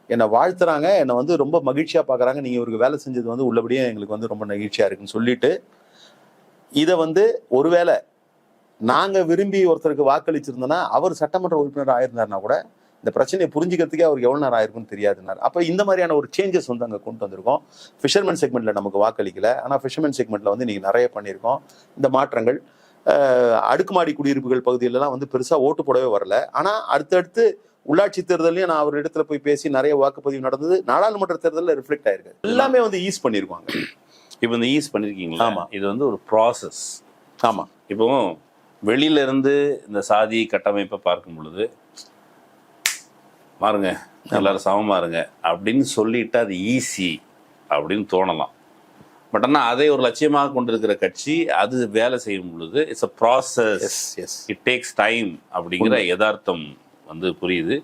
என்னை வாழ்த்துறாங்க, என்னை வந்து ரொம்ப மகிழ்ச்சியாக பார்க்குறாங்க. நீங்கள் இவருக்கு வேலை செஞ்சது வந்து உள்ளபடியே எங்களுக்கு வந்து ரொம்ப மகிழ்ச்சியாக இருக்குன்னு சொல்லிட்டு, இதை வந்து ஒருவேளை நாங்கள் விரும்பி ஒருத்தருக்கு வாக்களிச்சிருந்தோன்னா அவர் சட்டமன்ற உறுப்பினர் ஆயிருந்தாருனா கூட இந்த பிரச்சனையை புரிஞ்சுக்கிறதுக்கே அவருக்கு எவ்வளோ நேரம் ஆயிருக்குன்னு தெரியாதுன்னாரு. அப்போ இந்த மாதிரியான ஒரு சேஞ்சஸ் வந்து அங்கே கொண்டு வந்திருக்கோம். ஃபிஷர்மேன் செக்மெண்ட்டில் நமக்கு வாக்களிக்கல, ஆனால் ஃபிஷர்மேன் செக்மெண்ட்டில் வந்து நீங்கள் நிறைய பண்ணியிருக்கோம் இந்த மாற்றங்கள். அடுக்குமாடி குடியிருப்புகள் பகுதியிலலாம் வந்து பெருசாக ஓட்டு போடவே வரல. ஆனால் அடுத்தடுத்து உள்ளாட்சி தேர்தலையும் நான் அவர் இடத்துல போய் பேசி நிறைய வாக்குப்பதிவு நடந்தது. நாடாளுமன்ற தேர்தலில் ரிஃப்ளெக்ட் ஆயிருக்கு. எல்லாமே வந்து ஈஸ் பண்ணியிருக்காங்க. இப்போ இந்த ஈஸ் பண்ணியிருக்கீங்களா? ஆமாம், இது வந்து ஒரு ப்ராசஸ். ஆமாம். இப்போ வெளியில இருந்து இந்த சாதி கட்டமைப்பை பார்க்கும் பொழுது பாருங்க எல்லாரும் சமமா இருங்க அப்படின்னு சொல்லிட்டு அது ஈஸி அப்படின்னு தோணலாம். பட் ஆனால் அதே ஒரு லட்சியமாக கொண்டிருக்கிற கட்சி அது வேலை செய்யும் பொழுது it's a process, it takes time அப்படிங்கிற யதார்த்தம் வந்து புரியுது.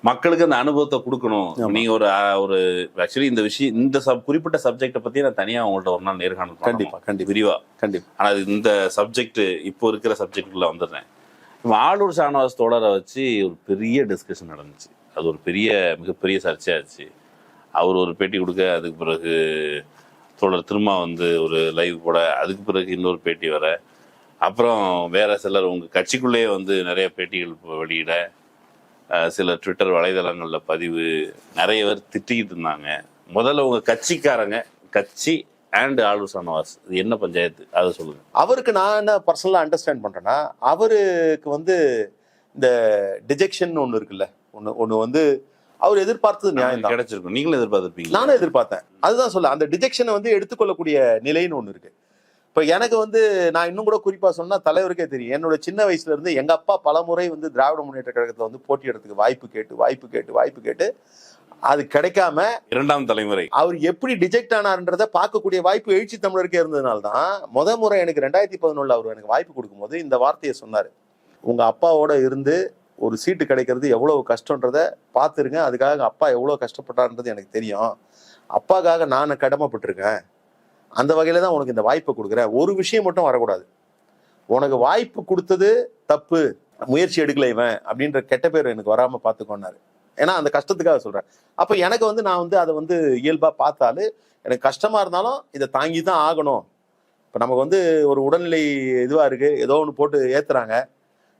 மக்களுக்கு அந்த அனுபவத்தை கொடுக்கணும். நீங்க ஒரு ஆக்சுவலி இந்த விஷயம் இந்த குறிப்பிட்ட சப்ஜெக்டை பத்தி நான் தனியா அவங்கள்ட்ட ஒரு நாள் நேர்காணல் கண்டிப்பா விரிவா கண்டிப்பா. ஆனா இந்த சப்ஜெக்ட் இப்போ இருக்கிற சப்ஜெக்டுக்குள்ள வந்துடுறேன். இப்போ ஆளூர் ஷானவாஸ் தோழரை வச்சு ஒரு பெரிய டிஸ்கஷன் நடந்துச்சு. அது ஒரு மிகப்பெரிய சர்ச்சையாச்சு. அவர் ஒரு பேட்டி கொடுக்க, அதுக்கு பிறகு தோழர் திரும்ப வந்து ஒரு லைவ் போட, அதுக்கு பிறகு இன்னொரு பேட்டி வர, அப்புறம் வேற சிலர் உங்க கட்சிக்குள்ளேயே வந்து நிறைய பேட்டிகள் வெளியிட, சில ட்விட்டர் வலைதளங்களில் பதிவு, நிறைய பேர் திட்டிக்கிட்டு இருந்தாங்க. முதல்ல உங்க கட்சிக்காரங்க, கட்சி அண்ட் ஆளூர் ஷானவாஸ் இது என்ன பஞ்சாயத்து அதை சொல்லுங்க. அவருக்கு நான் என்ன பர்சனலாக அண்டர்ஸ்டாண்ட் பண்றேன்னா, அவருக்கு வந்து இந்த டிஜெக்ஷன் ஒன்று இருக்குல்ல, ஒன்று வந்து அவர் எதிர்பார்த்தது நியாயம் தான், கிடைச்சிருக்கும். நீங்களும் எதிர்பார்த்திருப்பீங்க, நானும் எதிர்பார்த்தேன். அதுதான் சொல்ல, அந்த டிஜெக்ஷனை வந்து எடுத்துக்கொள்ளக்கூடிய நிலைன்னு ஒன்று இருக்கு. இப்போ எனக்கு வந்து நான் இன்னும் கூட குறிப்பாக சொன்னால் தலைவருக்கே தெரியும். என்னோட சின்ன வயசுல இருந்து எங்க அப்பா பலமுறை வந்து திராவிட முன்னேற்ற கழகத்தில் வந்து போட்டியிடறதுக்கு வாய்ப்பு கேட்டு அது கிடைக்காம இரண்டாம் தலைமுறை அவர் எப்படி டிஜெக்ட் ஆனார்ன்றதை பார்க்கக்கூடிய வாய்ப்பு எழுச்சி தமிழருக்கே இருந்ததுனால தான் முறை எனக்கு 2011 அவர் எனக்கு வாய்ப்பு கொடுக்கும்போது இந்த வார்த்தையை சொன்னார். உங்க அப்பாவோட இருந்து ஒரு சீட்டு கிடைக்கிறது எவ்வளவு கஷ்டன்றதை பார்த்துருங்க, அதுக்காக அப்பா எவ்வளோ கஷ்டப்பட்டார்ன்றது எனக்கு தெரியும், அப்பாக்காக நான் கடமைப்பட்டிருக்கேன், அந்த வகையில தான் உனக்கு இந்த வாய்ப்பை கொடுக்குறேன், ஒரு விஷயம் மட்டும் வரக்கூடாது, உனக்கு வாய்ப்பு கொடுத்தது தப்பு, முயற்சி எடுக்கல இவன் அப்படின்ற கெட்ட பேர் எனக்கு வராம பார்த்துக்கோன்னாரு. ஏன்னா அந்த கஷ்டத்துக்காக சொல்றேன். அப்ப எனக்கு வந்து நான் வந்து அதை வந்து இயல்பா பார்த்தாலும் எனக்கு கஷ்டமா இருந்தாலும் இதை தாங்கி தான் ஆகணும். இப்ப நமக்கு வந்து ஒரு உடல்நிலை இதுவா இருக்கு, ஏதோ ஒன்று போட்டு ஏத்துறாங்க,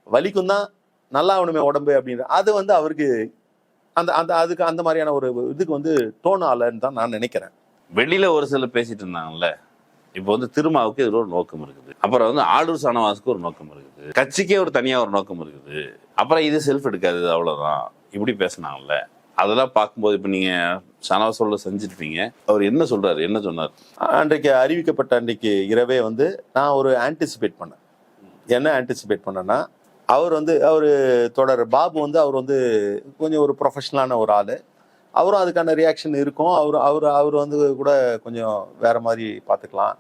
வலிக்கும் தான், நல்லா ஆகணுமே உடம்பு அப்படின்ற அது வந்து அவருக்கு அதுக்கு அந்த மாதிரியான ஒரு இதுக்கு வந்து டோன் ஆகலன்னு தான் நான் நினைக்கிறேன். வெளியில ஒரு சிலர் பேசிட்டு இருந்தாங்கல்ல, இப்போ வந்து திருமாவுக்கு இது ஒரு நோக்கம் இருக்குது, அப்புறம் வந்து ஆளூர் ஷானவாஸுக்கு ஒரு நோக்கம் இருக்குது, கட்சிக்கே ஒரு தனியா ஒரு நோக்கம் இருக்குது, அப்புறம் இது செல்ஃப் எடுக்காது அவ்வளவுதான் இப்படி பேசினாங்கல்ல. அதெல்லாம் பார்க்கும்போது இப்போ நீங்க ஷானவாஸோட செஞ்சிருப்பீங்க, அவர் என்ன சொல்றாரு, என்ன சொன்னார்? அன்றைக்கு அறிவிக்கப்பட்ட அன்றைக்கு இரவே வந்து நான் ஒரு ஆன்டிசிபேட் பண்ணேன். என்ன ஆன்டிசிபேட் பண்ணேன்னா, அவர் தொடர் பாபு வந்து அவர் வந்து கொஞ்சம் ஒரு ப்ரொஃபஷனலான ஒரு ஆள், அவரும் அதுக்கான ரியாக்ஷன் இருக்கும், அவர் வந்து கூட கொஞ்சம் வேற மாதிரி பார்த்துக்கலாம்,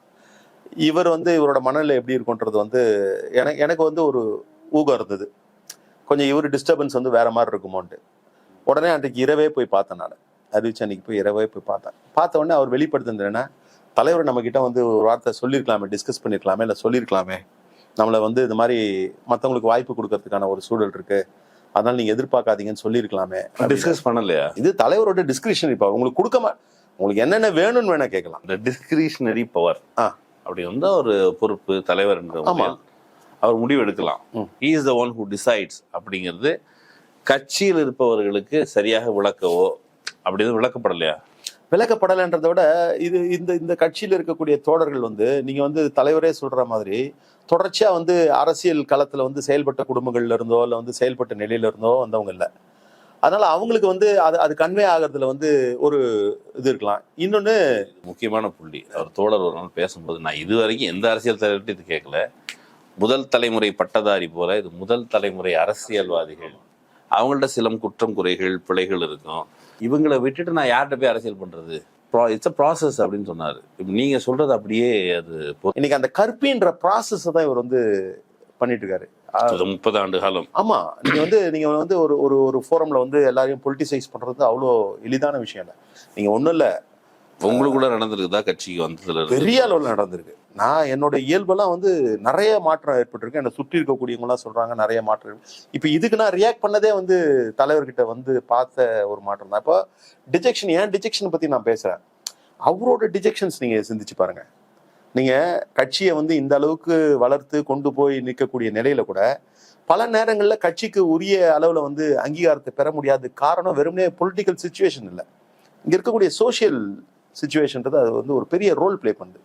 இவர் வந்து இவரோட மனநிலை எப்படி இருக்குன்றது வந்து எனக்கு வந்து ஒரு ஊகம் இருந்தது, கொஞ்சம் இவர் டிஸ்டர்பன்ஸ் வந்து வேற மாதிரி இருக்குமோன்ட்டு. உடனே அன்றைக்கு இரவே போய் பார்த்தேன், நான் அறிவிச்சு அன்னைக்கு போய் இரவே போய் பார்த்த உடனே அவர் வெளிப்படுத்துனா, தலைவர் நம்ம கிட்ட வந்து ஒரு வார்த்தை சொல்லியிருக்கலாமே, டிஸ்கஸ் பண்ணியிருக்கலாமே, இல்லை சொல்லியிருக்கலாமே, நம்மளை வந்து இது மாதிரி மற்றவங்களுக்கு வாய்ப்பு கொடுக்கறதுக்கான ஒரு சூழல் இருக்கு அதனால நீங்க எதிர்பார்க்காதீங்கன்னு சொல்லியிருக்கலாமே. டிஸ்கஸ் பண்ணலையா? இது தலைவரோட டிஸ்கிரிஷனரி பவர். உங்களுக்கு உங்களுக்கு என்னென்ன வேணும்னு வேணா கேட்கலாம். இந்த டிஸ்கிரிஷனரி பவர் அப்படி வந்து ஒரு பொறுப்பு தலைவர் அவர் முடிவு எடுக்கலாம். He is the one who decides அப்படிங்கிறது கட்சியில் இருப்பவர்களுக்கு சரியாக விளக்கவோ அப்படி எதுவும் விளக்கப்படலையா? விளக்கப்படலைன்றதை விட இது இந்த கட்சியில் இருக்கக்கூடிய தோழர்கள் வந்து நீங்க வந்து தலைவரே சொல்ற மாதிரி தொடர்ச்சியா வந்து அரசியல் களத்துல வந்து செயல்பட்ட குடும்பங்கள்ல இருந்தோ இல்ல வந்து செயல்பட்ட நிலையில இருந்தோ வந்தவங்க இல்லை. அதனால அவங்களுக்கு வந்து அது கன்வே ஆகிறதுல வந்து ஒரு இது இருக்கலாம். இன்னொன்னு முக்கியமான புள்ளி, அவர் தோழர் ஒரு நாள் பேசும்போது, நான் இது வரைக்கும் எந்த அரசியல் தலைவர்கிட்ட இது கேட்கல, முதல் தலைமுறை பட்டதாரி போல இது முதல் தலைமுறை அரசியல்வாதிகள், அவங்கள்ட்ட சில குற்றம் குறைகள் பிழைகள் இருக்கும், இவங்களை விட்டுட்டு நான் யார்கிட்ட போய் அரசியல் பண்றது, இட்ஸ் அ ப்ராசஸ் அப்படின்னு சொன்னாரு. இப்போ நீங்க சொல்றது அப்படியே அது இன்னைக்கு அந்த கற்பின்ற ப்ராசஸ் தான் இவர் வந்து பண்ணிட்டு இருக்காரு 30 ஆண்டு காலம். ஆமா, நீங்க வந்து ஒரு ஃபோரம்ல வந்து எல்லாரையும் பொலிட்டிசைஸ் பண்றது அவ்வளோ எளிதான விஷயம் இல்லை. நீங்க ஒண்ணும் இல்லை, உங்களுக்குள்ள நடந்திருக்குதா? கட்சிக்கு வந்ததுல பெரிய அளவில் நடந்திருக்கு. நான் என்னோட இயல்பெல்லாம் வந்து நிறைய மாற்றம் ஏற்பட்டிருக்கு. என்னை சுற்றி இருக்கக்கூடியவங்களாம் சொல்றாங்க நிறைய மாற்றம். இப்போ இதுக்கு நான் ரியாக்ட் பண்ணதே வந்து தலைவர்கிட்ட வந்து பார்த்த ஒரு மாற்றம் தான். இப்போ டிஜெக்ஷன், ஏன் டிஜெக்ஷன் பத்தி நான் பேசுறேன், அவரோட டிஜெக்ஷன்ஸ் நீங்க சிந்திச்சு பாருங்க. நீங்க கட்சியை வந்து இந்த அளவுக்கு வளர்த்து கொண்டு போய் நிற்கக்கூடிய நிலையில கூட பல நேரங்களில் கட்சிக்கு உரிய அளவுல வந்து அங்கீகாரத்தை பெற முடியாத காரணம் வெறுமனே பொலிட்டிக்கல் சிச்சுவேஷன் இல்லை, இங்க இருக்கக்கூடிய சோசியல் சிச்சுவேஷன்றது அது வந்து ஒரு பெரிய ரோல் பிளே பண்ணுது.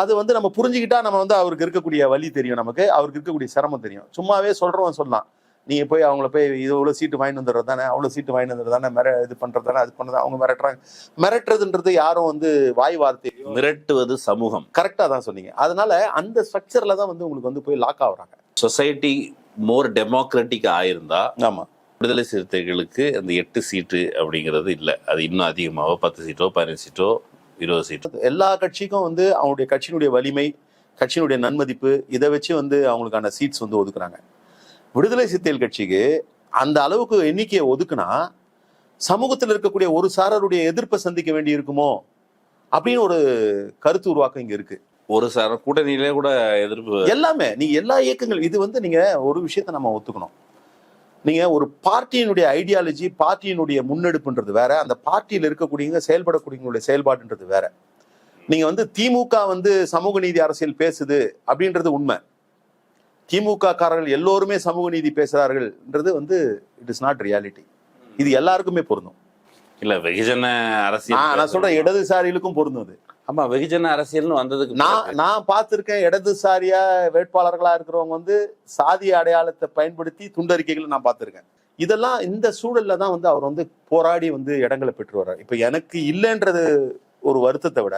அது வந்து நம்ம புரிஞ்சுக்கிட்டா நம்ம வந்து அவருக்கு இருக்கக்கூடிய வலி தெரியும், நமக்கு அவருக்கு இருக்கக்கூடிய சிரமம் தெரியும். சும்மாவே சொல்றவன் சொல்லலாம், நீங்க போய் அவங்கள போய் இது இவ்வளவு சீட்டு வாங்கிட்டு வந்துடுறது தானே, அவ்வளவு சீட்டு வாங்கிட்டு வந்துடுறது தானே, இது பண்றது தானே, அது பண்ணது அவங்க மிரட்டுறாங்க. மிரட்டுறதுன்றது யாரும் வந்து வாய் வார்த்தை, மிரட்டுவது சமூகம். கரெக்டா தான் சொன்னீங்க. அதனால அந்த ஸ்ட்ரக்சர்ல தான் வந்து உங்களுக்கு வந்து போய் லாக் ஆகுறாங்க. சொசைட்டி மோர் டெமோக்ராட்டிக் ஆயிருந்தா, ஆமா, விடுதலை சிறுத்தைகளுக்கு அந்த 8 சீட்டு அப்படிங்கிறது இல்லை, அது இன்னும் அதிகமாக 10 சீட்டோ 15 சீட்டோ 20 சீட்டோ. எல்லா கட்சிக்கும் வந்து அவங்களுடைய கட்சியினுடைய வலிமை, கட்சியினுடைய நன்மதிப்பு, இதை வச்சு வந்து அவங்களுக்கான சீட்ஸ் வந்து ஒதுக்குறாங்க. விடுதலை சிறுத்தைகள் கட்சிக்கு அந்த அளவுக்கு எண்ணிக்கையை ஒதுக்குனா சமூகத்தில் இருக்கக்கூடிய ஒரு சாரருடைய எதிர்ப்பை சந்திக்க வேண்டி இருக்குமோ அப்படின்னு ஒரு கருத்து உருவாக்கம் இங்க இருக்கு. ஒரு சார கூட்டணியிலே கூட எதிர்ப்பு எல்லாமே, நீங்க எல்லா இயக்கங்கள், இது வந்து நீங்க ஒரு விஷயத்த நம்ம ஒத்துக்கணும். நீங்க ஒரு பார்ட்டியினுடைய ஐடியாலஜி, பார்ட்டியினுடைய முன்னெடுப்புன்றது வேற, அந்த பார்ட்டியில் இருக்கக்கூடியவங்க செயல்படக்கூடியவங்களுடைய செயல்பாடுன்றது வேற. நீங்க வந்து திமுக வந்து சமூக நீதி அரசியல் பேசுது அப்படின்றது உண்மை, திமுக காரர்கள் எல்லோருமே சமூக நீதி பேசுறார்கள்ன்றது வந்து இட் இஸ் நாட் ரியாலிட்டி. இது எல்லாருக்குமே பொருந்தும் இல்ல. வெகுஜன அரசியல் நான் சொல்றேன், இடதுசாரிகளுக்கும் பொருந்தும். ஆமா, வெகுஜன அரசியல்னு வந்ததுக்கு நான் பார்த்திருக்கேன். இடதுசாரியா வேட்பாளர்களா இருக்கிறவங்க வந்து சாதிய அடையாளத்தை பயன்படுத்தி துண்டறிக்கைகளை நான் பார்த்திருக்கேன். இதெல்லாம் இந்த சூழல்ல தான் வந்து அவர் வந்து போராடி வந்து இடங்களை பெற்று வர்றார். இப்ப எனக்கு இல்லைன்றது ஒரு வருத்தத்தை விட,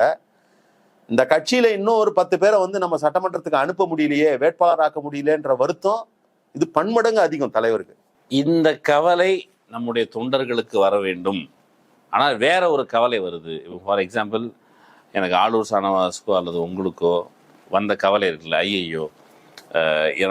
இந்த கட்சியில இன்னும் ஒரு 10 பேரை வந்து நம்ம சட்டமன்றத்துக்கு அனுப்ப முடியலையே, வேட்பாளராக்க முடியலன்ற வருத்தம் இது பன்மடங்கு அதிகம் தலைவருக்கு. இந்த கவலை நம்முடைய தொண்டர்களுக்கு வர வேண்டும். ஆனால் வேற ஒரு கவலை வருது. ஃபார் எக்ஸாம்பிள், எனக்கு ஆளூர் சானவாஸ்க்கோ அல்லது உங்களுக்கோ வந்த கவலை இருக்குல்ல, ஐயோ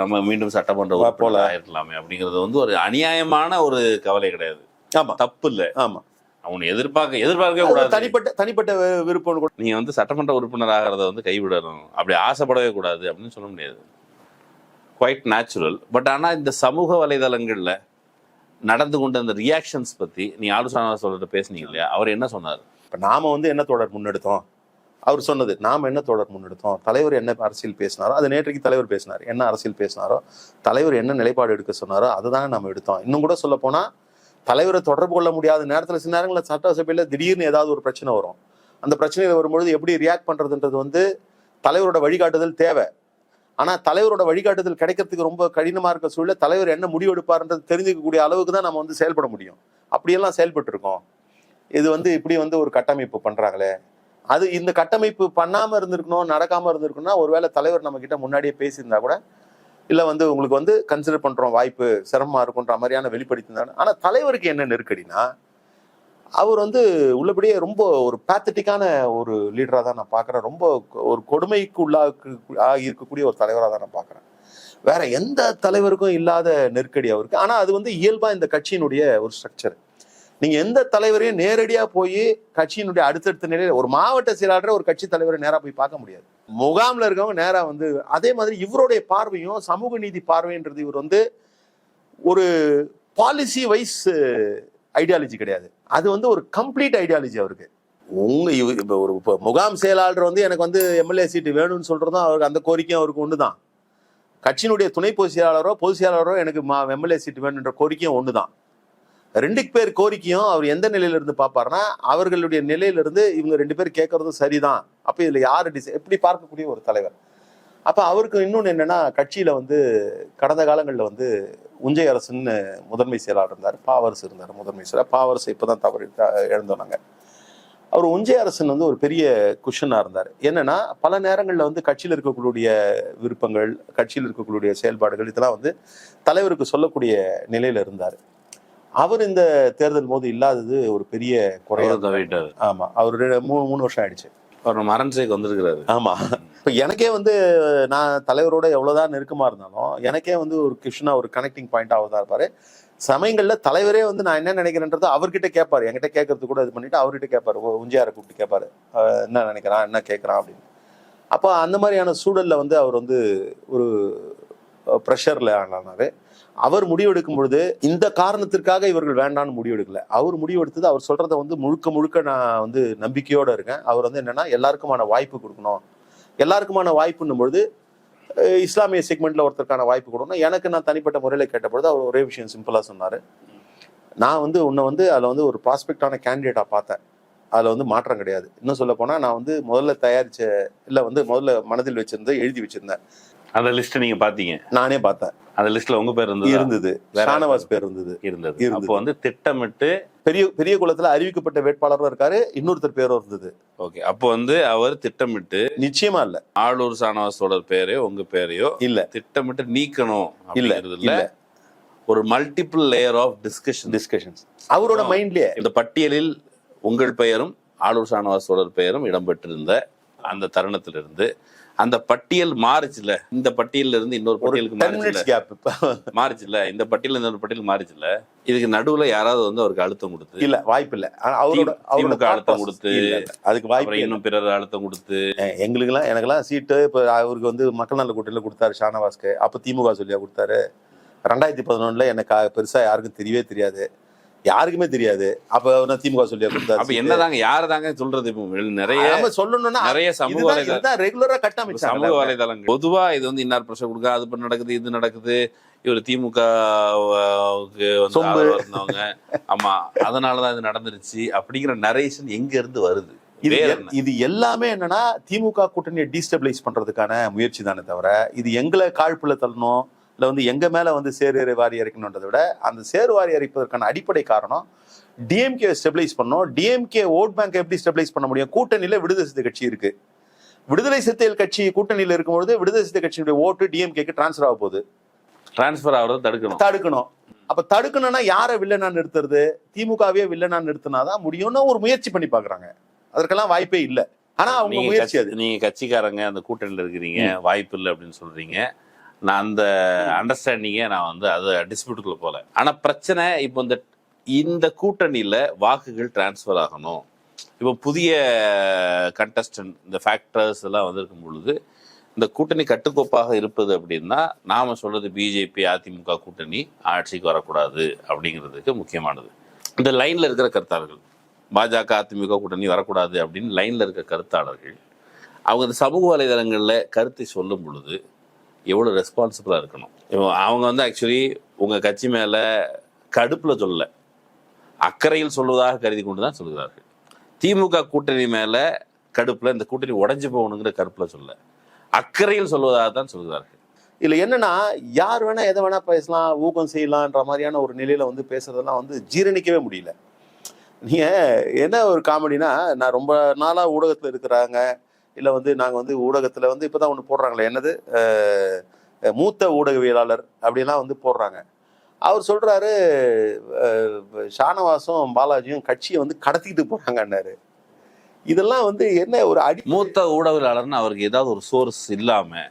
நம்ம மீண்டும் சட்டமன்ற போல ஆயிருக்கலாமே அப்படிங்கிறது வந்து ஒரு அநியாயமான ஒரு கவலை கிடையாது. ஆமா, தப்பு இல்லை. ஆமா, அவனை எதிர்பார்க்க கூடாது. தனிப்பட்ட விருப்பம் கூட. நீங்க வந்து சட்டமன்ற உறுப்பினர் ஆகிறத வந்து கைவிடணும், அப்படி ஆசைப்படவே கூடாது அப்படின்னு சொல்ல முடியாது. Quite natural. பட் ஆனால் இந்த சமூக வலைதளங்கள்ல நடந்து கொண்ட அந்த ரியாக்ஷன்ஸ் பத்தி நீ ஆலோசனை சொல்லிட்டு பேசுனீங்க இல்லையா, அவர் என்ன சொன்னார்? இப்போ நாம வந்து என்ன தொடர் முன்னெடுத்தோம், அவர் சொன்னது நாம என்ன தொடர் முன்னெடுத்தோம், தலைவர் என்ன அரசியல் பேசினாரோ அது நேற்றைக்கு தலைவர் பேசினார், என்ன அரசியல் பேசினாரோ தலைவர் என்ன நிலைப்பாடு எடுக்க சொன்னாரோ அதுதானே நம்ம எடுத்தோம். இன்னும் கூட சொல்ல போனா தலைவரை தொடர்பு கொள்ள முடியாத நேரத்தில் சில நேரங்களில் சட்டசபையில் திடீர்னு ஏதாவது ஒரு பிரச்சனை வரும். அந்த பிரச்சனையில் வரும்பொழுது எப்படி ரியாக்ட் பண்றதுன்றது வந்து தலைவரோட வழிகாட்டுதல் தேவை. ஆனா தலைவரோட வழிகாட்டுதல் கிடைக்கிறதுக்கு ரொம்ப கடினமா இருக்க சூழல தலைவர் என்ன முடிவு எடுப்பார்ன்றது தெரிஞ்சுக்கக்கூடிய அளவுக்கு தான் நம்ம வந்து செயல்பட முடியும். அப்படியெல்லாம் செயல்பட்டு இருக்கோம். இது வந்து இப்படி வந்து ஒரு கட்டமைப்பு பண்றாங்களே, அது இந்த கட்டமைப்பு பண்ணாம இருந்திருக்கணும், நடக்காம இருந்திருக்கணும்னா ஒருவேளை தலைவர் நம்ம கிட்ட முன்னாடியே பேசியிருந்தா கூட, இல்ல வந்து உங்களுக்கு வந்து கன்சிடர் பண்றோம், வாய்ப்பு சிரமமா இருக்குன்ற மாதிரியான வெளிப்படுத்தினாங்க. ஆனா தலைவருக்கு என்ன நெருக்கடினா, அவர் வந்து உள்ளபடியே ரொம்ப ஒரு பேத்தட்டிக்கான ஒரு லீடரா தான் நான் பாக்குறேன். ரொம்ப ஒரு கொடுமைக்கு இருக்கக்கூடிய ஒரு தலைவராக தான் நான் பாக்குறேன். வேற எந்த தலைவருக்கும் இல்லாத நெருக்கடி அவருக்கு. ஆனா அது வந்து இயல்பா இந்த கட்சியினுடைய ஒரு ஸ்ட்ரக்சர். நீங்க எந்த தலைவரையும் நேரடியா போய் கட்சியினுடைய அடுத்தடுத்த நிலையில ஒரு மாவட்ட செயலாளர் ஒரு கட்சி தலைவரை நேரா போய் பார்க்க முடியாது. முகாம்ல இருக்கவங்க நேரா வந்து, அதே மாதிரி இவருடைய பார்வையும் சமூக நீதி பார்வைன்றது இவர் வந்து ஒரு பாலிசி வைஸ் ஐடியாலஜி கிடையாது. அது வந்து ஒரு கம்ப்ளீட் ஐடியாலஜி அவருக்கு. இப்போ ஒரு முகாம் செயலாளர் வந்து எனக்கு வந்து எம்எல்ஏ சீட்டு வேணும்னு சொல்றதும் அவருக்கு அந்த கோரிக்கையும் அவருக்கு ஒண்ணுதான். கட்சியினுடைய துணை பொதுச் செயலாளரோ பொதுச் செயலாளரோ எனக்கு எம்எல்ஏ சீட்டு வேணுன்ற கோரிக்கையும் ஒண்ணுதான். 2 பேர் கோரிக்கையும் அவர் எந்த நிலையில இருந்து பார்ப்பாருன்னா, அவர்களுடைய நிலையில இருந்து இவங்க 2 பேர் கேட்கறதும் சரிதான். அப்ப இதுல யாரு எப்படி பார்க்கக்கூடிய ஒரு தலைவர். அப்ப அவருக்கு இன்னொன்னு என்னன்னா, கட்சியில வந்து கடந்த காலங்கள்ல வந்து உஞ்சை அரசுன்னு முதன்மை செயலாளர் இருந்தார், பாவரசு இருந்தார் முதன்மை செயலாளர். பாவரசு இப்பதான் தவறி இழந்தோம் நாங்க. அவர் உஞ்சை அரசன் வந்து ஒரு பெரிய குஷனா இருந்தார். என்னன்னா, பல நேரங்கள்ல வந்து கட்சியில் இருக்கக்கூடிய விருப்பங்கள், கட்சியில் இருக்கக்கூடிய செயல்பாடுகள் இதெல்லாம் வந்து தலைவருக்கு சொல்லக்கூடிய நிலையில இருந்தார். அவர் இந்த தேர்தல் போது இல்லாதது ஒரு பெரிய குறையா. ஆமா, அவர் 3 வருஷம் ஆயிடுச்சு. அவர் நம்ம அரண்சைக்கு வந்திருக்கிறாரு. ஆமா, இப்ப எனக்கே வந்து நான் தலைவரோட எவ்வளவுதான் நெருக்கமா இருந்தாலும் எனக்கே வந்து ஒரு கிருஷ்ணா ஒரு கனெக்டிங் பாயிண்ட் ஆகுதா இருப்பாரு. சமயங்கள்ல தலைவரே வந்து நான் என்ன நினைக்கிறேன்றது அவர்கிட்ட கேட்பாரு. என்கிட்ட கேட்கறது கூட இது பண்ணிட்டு அவர்கிட்ட கேட்பாரு, உஞ்சியாரை கூப்பிட்டு கேட்பாரு, என்ன நினைக்கிறான் என்ன கேட்கறான் அப்படின்னு. அப்போ அந்த மாதிரியான சூழல்ல வந்து அவர் வந்து ஒரு ப்ரெஷர்ல ஆனாரு. அவர் முடிவெடுக்கும் பொழுது இந்த காரணத்திற்காக இவர்கள் வேண்டான்னு முடிவெடுக்கல. அவர் முடிவெடுத்தது, அவர் சொல்றதை வந்து முழுக்க நான் வந்து நம்பிக்கையோட இருக்கேன். அவர் வந்து என்னன்னா, எல்லாருக்குமான வாய்ப்பு கொடுக்கணும். எல்லாருக்குமான வாய்ப்புன்னும் பொழுது இஸ்லாமிய செக்மெண்ட்ல ஒருத்தருக்கான வாய்ப்பு கொடுக்கணும். எனக்கு நான் தனிப்பட்ட முறையில கேட்ட பொழுது அவர் ஒரே விஷயம் சிம்பிளா சொன்னாரு, நான் வந்து உன்னை வந்து அதுல வந்து ஒரு ப்ராஸ்பெக்டான கேண்டிடேட்டா பார்த்தேன், அதுல வந்து மாற்றம் கிடையாது. இன்னும் சொல்ல போனா நான் வந்து முதல்ல மனதில் வச்சிருந்தேன், எழுதி வச்சிருந்தேன். அந்த லிஸ்ட் நீங்க பாத்தீங்க? நானே பார்த்தேன். அந்த லிஸ்ட்ல உங்க பேர் இருந்தது, ஷானவாஸ் பேர் இருந்தது. அப்போ வந்து திட்டமிட்டு பெரிய குளத்துல அறிவிக்கப்பட்ட வேட்பாளரும் இருக்காரு, இன்னொருத்தர் பேரும் இருந்தது. ஓகே, அப்போ வந்து அவர் திட்டமிட்டு, நிச்சயமா இல்ல ஆளூர் ஷானவாஸோட பேரையோ உங்க பேரையோ இல்ல திட்டமிட்டு நீக்கணும் இல்ல, ஒரு மல்டிபிள் லேயர் ஆஃப் டிஸ்கஷன்ஸ் அவரோட மைண்ட்லயே. இந்த பட்டியலில் உங்கள் பெயரும் ஆளூர் ஷானவாஸோட பெயரும் இடம்பெற்றிருந்த அந்த தருணத்திலிருந்து அந்த பட்டியல் மாறுச்சுல, இந்த பட்டியல இருந்து இன்னொரு பட்டியலுக்கு மாறுச்சுல, இந்த பட்டியல் இன்னொரு பட்டியல் மாறுச்சுல, இதுக்கு நடுவுல யாராவது வந்து அவருக்கு அழுத்தம் கொடுத்து, இல்ல வாய்ப்பு இல்ல, அவருக்கு அழுத்தம் கொடுத்து, அதுக்கு வாய்ப்பு இன்னும் பிறர் அழுத்தம் கொடுத்து, எனக்கெல்லாம் சீட்டு இப்ப அவருக்கு வந்து மக்கள் நல கூட்டணியில கொடுத்தாரு ஷானவாஸ்க்கு. அப்ப திமுக சொல்லியா கொடுத்தாரு. 2011 எனக்கு பெருசா யாருக்கும் தெரியவே தெரியாது, யாருக்குமே தெரியாது. அப்ப திமுக சொல்லியா கொடுத்தாரு. அப்ப என்னதாங்க யாருதாங்க சொல்றது? இப்போ நிறைய சொல்லணும்னா நிறைய சமூக வலைதளங்கள் பொதுவா இது வந்து இன்னார் பிரஷர் கொடுக்க, அது நடக்குது, இது நடக்குது, இவர் திமுக வந்தவங்க, ஆமா அதனாலதான் இது நடந்துருச்சு அப்படிங்கிற நரேஷன் எங்க இருந்து வருது? இது எல்லாமே என்னன்னா திமுக கூட்டணியை டீஸ்டபிளைஸ் பண்றதுக்கான முயற்சி தானே தவிர, இது எங்களை காழ்ப்புல தள்ளணும் இல்ல வந்து எங்க மேல வந்து சேரு வாரி இறைக்கணுன்றதை விட, அந்த சேரு வாரி இறைப்பதற்கான அடிப்படை காரணம் டிஎம்கே ஸ்டெபிளைஸ் பண்ணணும். டிஎம்கே ஓட் பேங்க் எப்படி ஸ்டெபிளைஸ் பண்ண முடியும்? கூட்டணியில விடுதலை சிறுத்தை கட்சி இருக்கு. விடுதலை சிறுத்தைகள் கட்சி கூட்டணியில இருக்கும்போது விடுதலை சிறுத்தை கட்சியுடைய ஓட்டு டிஎம்கேக்கு டிரான்ஸ்பர் ஆக போகுது. டிரான்ஸ்பர் ஆகிறது தடுக்கணும். அப்ப தடுக்கணும்னா யாரை வில்லனா நிறுத்துறது? திமுகவே வில்லனா நிறுத்தினாதான் முடியும்னு ஒரு முயற்சி பண்ணி பாக்குறாங்க. அதற்கெல்லாம் வாய்ப்பே இல்லை. ஆனா அவங்க முயற்சி. நீங்க கட்சிக்காரங்க அந்த கூட்டணியில இருக்கிறீங்க, வாய்ப்பு இல்லை அப்படின்னு சொல்றீங்க. நான் அந்த அண்டர்ஸ்டாண்டிங்கை நான் வந்து அது டிஸ்பியூட்டுக்குள்ள போல. ஆனா பிரச்சனை இப்போ இந்த கூட்டணியில வாக்குகள் டிரான்ஸ்ஃபர் ஆகணும். இப்போ புதிய கண்டஸ்டன்ட் இந்த ஃபேக்டர்ஸ் எல்லாம் வந்திருக்கும் பொழுது இந்த கூட்டணி கட்டுக்கோப்பாக இருப்பது அப்படின்னா, நாம சொல்றது பிஜேபி அதிமுக கூட்டணி ஆட்சிக்கு வரக்கூடாது அப்படிங்கிறதுக்கு முக்கியமானது. இந்த லைன்ல இருக்கிற கருத்தாளர்கள், பாஜக அதிமுக கூட்டணி வரக்கூடாது அப்படின்னு லைன்ல இருக்க கருத்தாளர்கள், அவங்க இந்த சமூக வலைதளங்கள்ல கருத்தை சொல்லும் பொழுது எவ்வளோ ரெஸ்பான்சிபிளாக இருக்கணும். அவங்க வந்து ஆக்சுவலி உங்கள் கட்சி மேலே கடுப்பில் சொல்லலை, அக்கறையில் சொல்வதாக கருதி கொண்டு தான் சொல்கிறார்கள். திமுக கூட்டணி மேலே கடுப்பில் இந்த கூட்டணி உடஞ்சி போகணுங்கிற கருப்பில் சொல்ல, அக்கறையில் சொல்வதாக தான் சொல்கிறார்கள். இல்லை என்னன்னா, யார் வேணா எதை வேணா பேசலாம், ஊக்கம் செய்யலான்ற மாதிரியான ஒரு நிலையில வந்து பேசுறதெல்லாம் வந்து ஜீரணிக்கவே முடியல. நீங்க என்ன ஒரு காமெடினா, நான் ரொம்ப நாளா ஊடகத்தில் இருக்கிறாங்க, இல்லை வந்து நாங்கள் வந்து ஊடகத்தில் வந்து இப்போ தான் ஒன்று போடுறாங்களே, என்னது மூத்த ஊடகவியலாளர் அப்படிலாம் வந்து போடுறாங்க. அவர் சொல்கிறாரு, ஷானவாசும் பாலாஜியும் கட்சியை வந்து கடத்திக்கிட்டு போகிறாங்கன்னாரு. இதெல்லாம் வந்து என்ன ஒரு மூத்த ஊடகவியலாளர்னு அவருக்கு ஏதாவது ஒரு சோர்ஸ் இல்லாமல்,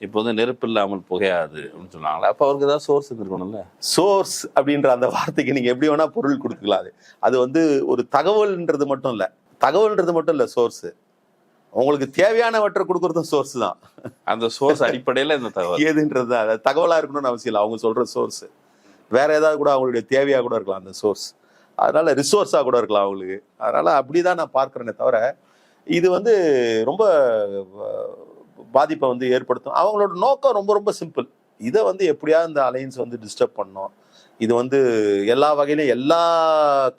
இப்போ வந்து நெருப்பு இல்லாமல் புகையாது அப்படின்னு சொன்னாங்களே, அப்போ அவருக்கு ஏதாவது சோர்ஸ் இருக்கணும்ல. சோர்ஸ் அப்படின்ற அந்த வார்த்தைக்கு நீங்கள் எப்படி வேணால் பொருள் கொடுத்துக்கலாம். அது வந்து ஒரு தகவல்ன்றது மட்டும் இல்லை சோர்ஸு. உங்களுக்கு தேவையானவற்றை கொடுக்கறதும் சோர்ஸ் தான். அந்த சோர்ஸ் அடிப்படையில் இந்த தகவல் ஏதுன்றது தான் தகவலாக இருக்கணும்னு அவசியம் இல்லை. அவங்க சொல்ற சோர்ஸ் வேற ஏதாவது கூட அவங்களுடைய தேவையாக கூட இருக்கலாம் அந்த சோர்ஸ். அதனால ரிசோர்ஸாக கூட இருக்கலாம் அவங்களுக்கு. அதனால அப்படிதான் நான் பார்க்கிறேனே தவிர இது வந்து ரொம்ப பாதிப்பை வந்து ஏற்படுத்தும். அவங்களோட நோக்கம் ரொம்ப ரொம்ப சிம்பிள். இதை வந்து எப்படியாவது இந்த அலையன்ஸ் வந்து டிஸ்டர்ப் பண்ணணும். இது வந்து எல்லா வகையிலும் எல்லா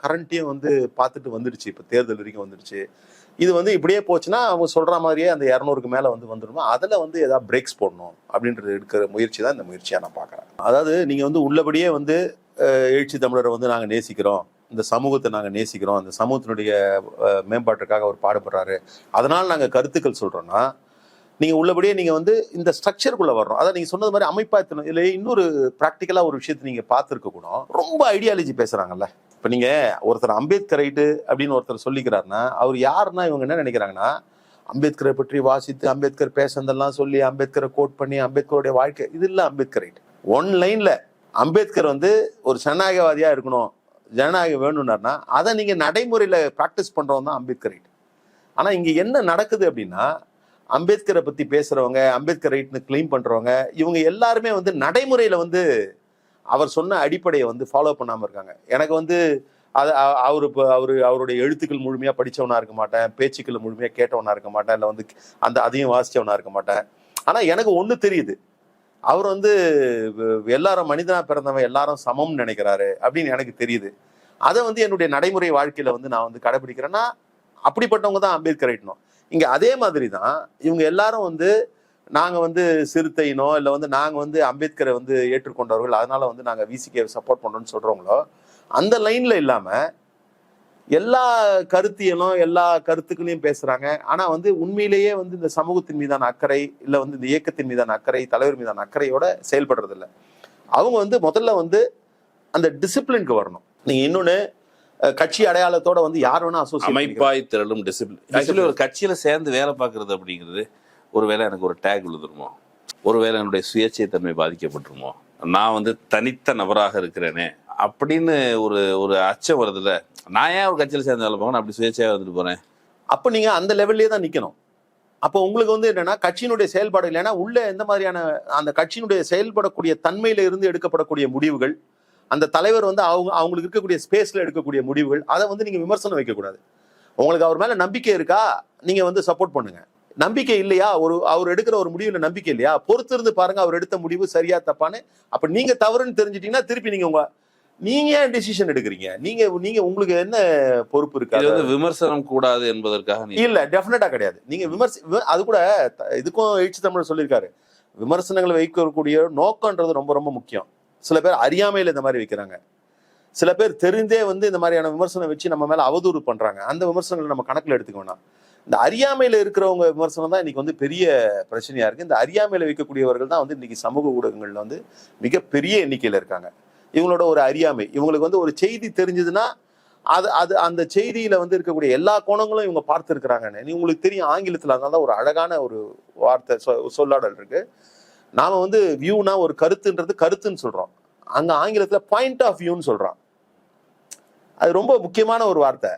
கரண்ட்டையும் வந்து பார்த்துட்டு வந்துடுச்சு. இப்போ தேர்தல் வரைக்கும் வந்துடுச்சு. இது வந்து இப்படியே போச்சுன்னா அவங்க சொல்ற மாதிரியே அந்த 200க்கு மேல வந்து வந்துடுமா, அதில் வந்து ஏதாவது பிரேக்ஸ் போடணும் அப்படின்றது எடுக்கிற முயற்சி தான் இந்த முயற்சியாக நான் பார்க்குறேன். அதாவது நீங்க வந்து உள்ளபடியே வந்து எழுச்சி தமிழரை வந்து நாங்கள் நேசிக்கிறோம், இந்த சமூகத்தை நாங்கள் நேசிக்கிறோம், அந்த சமூகத்தினுடைய மேம்பாட்டுக்காக அவர் பாடுபடுறாரு, அதனால் நாங்கள் கருத்துக்கள் சொல்றோம்னா நீங்க உள்ளபடியே நீங்க வந்து இந்த ஸ்ட்ரக்சருக்குள்ள வரணும். அதான் நீங்க சொன்னது மாதிரி அமைப்பாத்தணும். இதுல இன்னொரு பிராக்டிக்கலா ஒரு விஷயத்தை நீங்க பார்த்துருக்க கூட, ரொம்ப ஐடியாலஜி பேசுறாங்கல்ல. இப்ப நீங்க ஒருத்தர் அம்பேத்கர் ரைட்டு அப்படின்னு ஒருத்தர் சொல்லிக்கிறாருன்னா அவர் யாருன்னா இவங்க என்ன நினைக்கிறாங்கன்னா, அம்பேத்கரை பற்றி வாசித்து அம்பேத்கர் பேசுனதெல்லாம் சொல்லி அம்பேத்கரை கோட் பண்ணி அம்பேத்கருடைய வாழ்க்கை இது இல்ல அம்பேத்கர் ரைட். ஒன் லைன்ல அம்பேத்கர் வந்து ஒரு ஜனநாயகவாதியா இருக்கணும், ஜனநாயகம் வேணும்னாருன்னா அதை நீங்க நடைமுறையில பிராக்டிஸ் பண்றவங்க தான் அம்பேத்கர் ரைட். ஆனா இங்க என்ன நடக்குது அப்படின்னா, அம்பேத்கரை பத்தி பேசுறவங்க, அம்பேத்கர் ரைட்னு கிளைம் பண்றவங்க, இவங்க எல்லாருமே வந்து நடைமுறையில வந்து அவர் சொன்ன அடிப்படையை வந்து ஃபாலோ பண்ணாம இருக்காங்க. எனக்கு வந்து அது அவருடைய எழுத்துக்கள் முழுமையா படிச்சவனா இருக்க மாட்டேன், பேச்சுக்கள் முழுமையா கேட்டவனா இருக்க மாட்டேன், இல்லை வந்து அதையும் வாசிச்சவனா இருக்க மாட்டேன். ஆனா எனக்கு ஒண்ணு தெரியுது, அவர் வந்து எல்லாரும் மனிதனா பிறந்தவன் எல்லாரும் சமம்னு நினைக்கிறாரு அப்படின்னு எனக்கு தெரியுது. அதை வந்து என்னுடைய நடைமுறை வாழ்க்கையில வந்து நான் வந்து கடைபிடிக்கிறேன்னா அப்படிப்பட்டவங்க தான் அம்பேத்கர் ரைட்னும். இங்க அதே மாதிரி தான் இவங்க எல்லாரும் வந்து நாங்க வந்து சிறுத்தையினோ இல்லை வந்து நாங்க வந்து அம்பேத்கரை வந்து ஏற்றுக்கொண்டவர்கள் அதனால வந்து நாங்க விசிகே சப்போர்ட் பண்றோம்னு சொல்றவங்களோ அந்த லைன்ல இல்லாம எல்லா கருத்தியலும் எல்லா கருத்துக்களையும் பேசுறாங்க. ஆனா வந்து உண்மையிலேயே வந்து இந்த சமூகத்தின் மீதான அக்கறை இல்ல வந்து இந்த இயக்கத்தின் மீதான அக்கறை, தலைவர் மீதான அக்கறையோட செயல்படுறது இல்லை. அவங்க வந்து முதல்ல வந்து அந்த டிசிப்ளினுக்கு வரணும். நீங்க இன்னொன்னு கட்சி அடையாளத்தோட வந்து யார் வேணா அசோசியேட் அமைப்பாய் திரளும் டிசிப்ளின். ஆக்சுவலி ஒரு கட்சியில சேர்ந்து வேலை பார்க்கறது அப்படிங்கிறது ஒருவேளை எனக்கு ஒரு டேக் விழுதுருமோ, ஒருவேளை என்னுடைய சுயேட்சைத்தன்மை பாதிக்கப்பட்டுருமோ, நான் வந்து தனித்த நபராக இருக்கிறேனே அப்படின்னு ஒரு ஒரு அச்சம் வருதுல்ல. நான் ஏன் ஒரு கட்சியில் சேர்ந்து வேலை பார்க்கணும், அப்படி சுயேட்சையாக வந்துட்டு போறேன். அப்போ நீங்க அந்த லெவல்லே தான் நிக்கணும். அப்போ உங்களுக்கு வந்து என்னன்னா கட்சியினுடைய செயல்பாடு இல்லைன்னா உள்ள எந்த மாதிரியான அந்த கட்சியினுடைய செயல்படக்கூடிய தன்மையில இருந்து எடுக்கப்படக்கூடிய முடிவுகள், அந்த தலைவர் வந்து அவங்களுக்கு இருக்கக்கூடிய ஸ்பேஸ்ல எடுக்கக்கூடிய முடிவுகள், அதை வந்து நீங்க விமர்சனம் வைக்கக்கூடாது. உங்களுக்கு அவர் மேல நம்பிக்கை இருக்கா, நீங்க வந்து சப்போர்ட் பண்ணுங்க. நம்பிக்கை இல்லையா, அவர் எடுக்கிற ஒரு முடிவுல நம்பிக்கை இல்லையா, பொறுத்து இருந்து பாருங்க அவர் எடுத்த முடிவு சரியா தப்பான்னு. அப்ப நீங்க தவறுன்னு தெரிஞ்சிட்டீங்கன்னா திருப்பி நீங்க ஏன் டிசிஷன் எடுக்கிறீங்க, நீங்க உங்களுக்கு என்ன பொறுப்பு இருக்கு? விமர்சனம் கூடாது என்பதற்காக இல்ல, டெஃபினட்டா கிடையாது. நீங்க அது கூட இதுக்கும் எழுச்சி தமிழர் சொல்லியிருக்காரு, விமர்சனங்களை வைக்கக்கூடிய நோக்கம்ன்றது ரொம்ப ரொம்ப முக்கியம். சில பேர் அறியாமையில இந்த மாதிரி வைக்கிறாங்க, சில பேர் தெரிந்தே வந்து இந்த மாதிரியான விமர்சனம் வச்சு நம்ம மேல அவதூறு பண்றாங்க. அந்த விமர்சனங்களை நம்ம கணக்குல எடுத்துக்க வேணாம். இந்த அறியாமையில இருக்கிறவங்க விமர்சனம் தான் இன்னைக்கு வந்து பெரிய பிரச்சனையா இருக்கு. இந்த அறியாமையில வைக்கக்கூடியவர்கள் தான் வந்து இன்னைக்கு சமூக ஊடகங்கள்ல வந்து மிகப்பெரிய எண்ணிக்கையில இருக்காங்க. இவங்களோட ஒரு அறியாமை, இவங்களுக்கு வந்து ஒரு செய்தி தெரிஞ்சதுன்னா அது அந்த செய்தியில வந்து இருக்கக்கூடிய எல்லா கோணங்களும் இவங்க பார்த்து இருக்கிறாங்கன்னு உங்களுக்கு தெரியும். ஆங்கிலத்துல அதனால ஒரு அழகான ஒரு வார்த்தை சொல்லாடல் இருக்கு. நாம வந்து வியூனா ஒரு கருத்துன்றது கருத்துன்னு சொல்றோம், அங்க ஆங்கிலத்துல பாயிண்ட் ஆஃப் வியூன்னு சொல்றான். அது ரொம்ப முக்கியமான ஒரு வார்த்தை.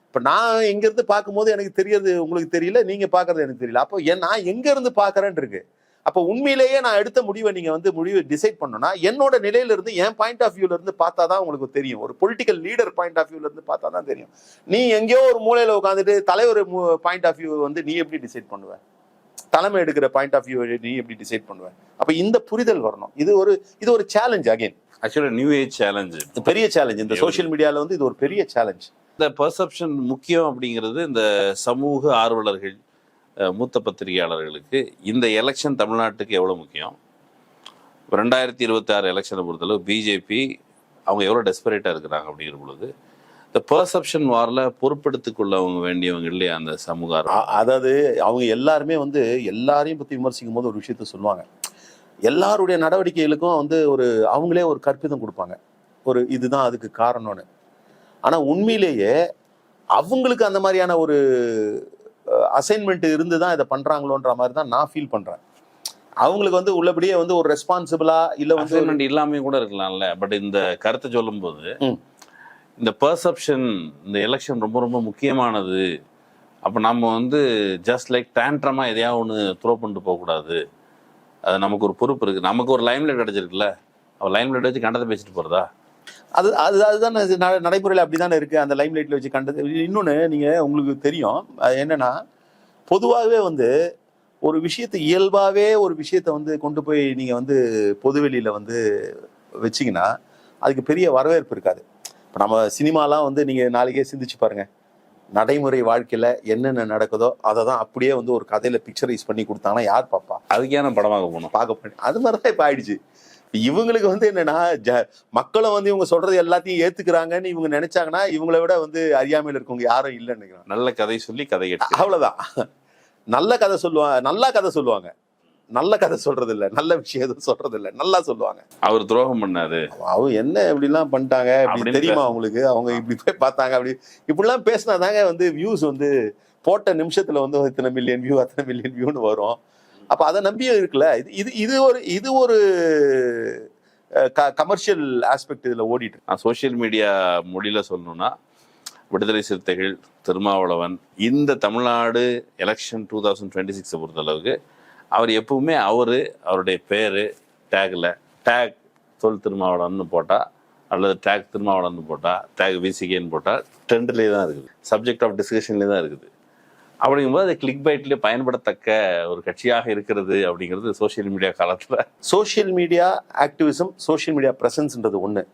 இப்ப நான் எங்க இருந்து பார்க்கும்போது எனக்கு தெரியறது உங்களுக்கு தெரியல, நீங்க பாக்குறது எனக்கு தெரியல. அப்போ நான் எங்க இருந்து பாக்குறேன்னு இருக்கு. அப்போ உண்மையிலேயே நான் எடுத்த முடிவை நீங்க வந்து முடிவை டிசைட் பண்ணணும்னா என்னோட நிலையில இருந்து என் பாயிண்ட் ஆஃப் வியூல இருந்து பார்த்தாதான் உங்களுக்கு தெரியும். ஒரு பொலிட்டிக்கல் லீடர் பாயிண்ட் ஆஃப் வியூல இருந்து பார்த்தாதான் தெரியும். நீ எங்கேயோ ஒரு மூலையில உட்காந்துட்டு தலைவர் பாயிண்ட் ஆஃப் வியூ வந்து நீ எப்படி டிசைட் பண்ணுவ, தலைமை எடுக்கிற பாயிண்ட் ஆஃப் வியூ நீ எப்படி டிசைட் பண்ணுவேன்? அப்ப இந்த புரிதல் வரணும். இது ஒரு challenge. Again actually new age challenge, பெரிய சேலஞ்ச். இந்த சோஷியல் மீடியால வந்து இது ஒரு பெரிய சேலஞ்ச். இந்த பெர்செப்ஷன் முக்கியம் அப்படிங்கிறது இந்த சமூக ஆர்வலர்கள், மூத்த பத்திரிகையாளர்களுக்கு இந்த எலெக்ஷன் தமிழ்நாட்டுக்கு எவ்வளவு முக்கியம்? 2026 எலெக்ஷனை பொறுத்தளவு பிஜேபி அவங்க எவ்வளவு டெஸ்பரேட்டா இருக்கிறாங்க அப்படிங்கிற பொழுது இந்த பெர்செப்ஷன் வார்ல பொறுப்பெடுத்துக் கொள்ள அவங்க வேண்டியவங்க இல்லையா அந்த சமூக. அதாவது அவங்க எல்லாருமே வந்து எல்லாரையும் பத்தி விமர்சிக்கும் போது ஒரு விஷயத்த சொல்லுவாங்க, எல்லாருடைய நடவடிக்கைகளுக்கும் வந்து அவங்களே ஒரு கற்பிதம் கொடுப்பாங்க, ஒரு இதுதான் அதுக்கு காரணம்னு. ஆனா உண்மையிலேயே அவங்களுக்கு அந்த மாதிரியான ஒரு அசைன்மெண்ட் இருந்துதான் இதை பண்றாங்களோன்ற மாதிரி தான் நான் ஃபீல் பண்றேன். அவங்களுக்கு வந்து உள்ளபடியே வந்து ஒரு ரெஸ்பான்சிபிளா இல்ல வந்து அசைன்மெண்ட் இல்லாம கூட இருக்கலாம்ல. பட் இந்த கருத்தை சொல்லும் போது இந்த பெர்செப்ஷன், இந்த எலெக்ஷன் ரொம்ப ரொம்ப முக்கியமானது. அப்போ நம்ம வந்து ஜஸ்ட் லைக் டேண்ட்ரமா எதையாவது ஒன்று த்ரோ பண்ணிட்டு போகக்கூடாது. அது நமக்கு ஒரு பொறுப்பு இருக்கு, நமக்கு ஒரு லைம்லைட் கிடைச்சிருக்குல்ல, அவர் லைம் லைட் வச்சு கண்டதை பேசிட்டு போறதா? அதுதான் நடைமுறையில் அப்படிதானே இருக்கு. அந்த லைம் லைட்ல வச்சு கண்டது. இன்னொன்னு நீங்க உங்களுக்கு தெரியும், அது என்னன்னா பொதுவாகவே வந்து ஒரு விஷயத்தை இயல்பாவே ஒரு விஷயத்தை வந்து கொண்டு போய் நீங்க வந்து பொதுவெளியில வந்து வச்சீங்கன்னா அதுக்கு பெரிய வரவேற்பு இருக்காது. இப்போ நம்ம சினிமாலாம் வந்து நீங்க நாளைக்கே சிந்திச்சு பாருங்க, நடைமுறை வாழ்க்கையில என்னென்ன நடக்குதோ அதை தான் அப்படியே வந்து ஒரு கதையில பிக்சரைஸ் பண்ணி கொடுத்தாங்கன்னா யார் பார்ப்பா? அதுக்கே படமாக போகணும், பார்க்க போறேன். அது மாதிரிதான் இப்ப ஆயிடுச்சு. இவங்களுக்கு வந்து என்னன்னா மக்களும் வந்து இவங்க சொல்றது எல்லாத்தையும் ஏத்துக்கிறாங்கன்னு இவங்க நினைச்சாங்கன்னா இவங்களை விட வந்து அறியாமையில இருக்கவங்க யாரும் இல்லைன்னு நினைக்கிறாங்க. நல்ல கதை சொல்லி கதை எடுத்து அவ்வளவுதான். நல்ல கதை சொல்லுவாங்க, நல்லா கதை சொல்லுவாங்க. நல்ல கதை சொல்றது இல்ல, நல்ல விஷயம் எதுவும் சொல்றது இல்ல, நல்லா சொல்லுவாங்க. அவர் துரோகம் பண்ணாரு, அவங்க என்ன இப்படி எல்லாம் பண்ணிட்டாங்க அப்படி தெரியுமா அவங்களுக்கு, அவங்க இப்படி போய் பார்த்தாங்க, அப்படி இப்படிலாம் பேசினாதாங்க வந்து வியூஸ் வந்து போட்ட நிமிஷத்துல வந்து இத்தனை மில்லியன் வியூ அத்தனை மில்லியன் வியூன்னு வரும். அப்ப அதை நம்பியும் இருக்குல்ல. இது ஒரு கமர்ஷியல் ஆஸ்பெக்ட் இதுல ஓடிட்டு. நான் சோசியல் மீடியா மொழியில சொல்லணும்னா விடுதலை சிறுத்தைகள், திருமாவளவன், இந்த தமிழ்நாடு எலெக்ஷன் 2026 பொறுத்தளவுக்கு அவர் எப்பவுமே அவருடைய பேரு டேக் சொல் திருமாவளவன் போட்டா அல்லது டேக் திருமாவளவன் போட்டா டேக் விசிகேன்னு போட்டா ட்ரெண்ட்லேயே தான் இருக்குது, சப்ஜெக்ட் ஆஃப் டிஸ்கஷன்லேயே தான் இருக்குது. அப்படிங்கும்போது அது கிளிக் பைட்லேயே பயன்படத்தக்க ஒரு கட்சியாக இருக்கிறது அப்படிங்கிறது சோசியல் மீடியா காலத்தில். Social media activism, social media பிரசன்ஸ்ன்றது ஒன்று.